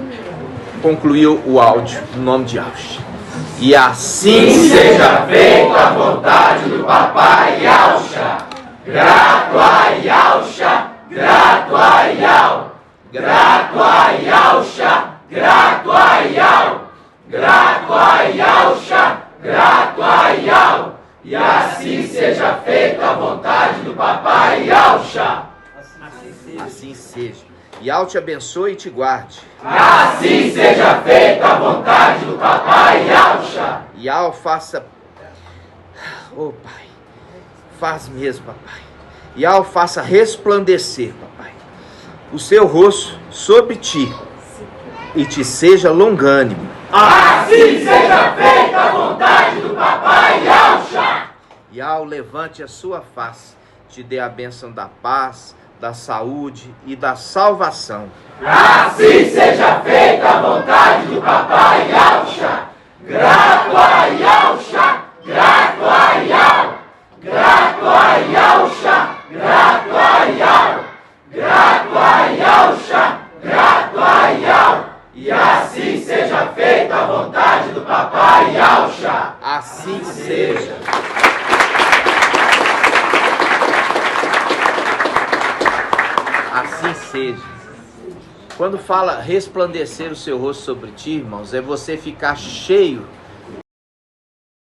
concluir o áudio no nome de Yahshua. E assim seja feita a vontade do papai Yahshua. Grato a Yahshua, grato a Yahweh, grato a Yahshua, grato a Yahweh, grato a Yahshua, grato a Yahweh. E assim seja feita a vontade do papai Yahshua. Assim seja. Yahweh te abençoe e te guarde. Assim seja feita a vontade do papai Yahshua. Yahweh faça... Oh, Pai, faz mesmo, papai. Yahweh faça resplandecer, papai, o seu rosto sobre ti e te seja longânimo. Assim seja feita a vontade do papai Yahshua. Yahweh levante a sua face, te dê a bênção da paz, da saúde e da salvação. Assim seja feita a vontade do papai Yahshua. Grato a Yahshua, grato a Yahweh, grato a Yahshua, grato a Yahweh, grato a Yahshua, grato a Yahweh. E assim seja feita a vontade do papai Yahshua. Assim seja. Assim seja. Quando fala resplandecer o seu rosto sobre ti, irmãos, é você ficar cheio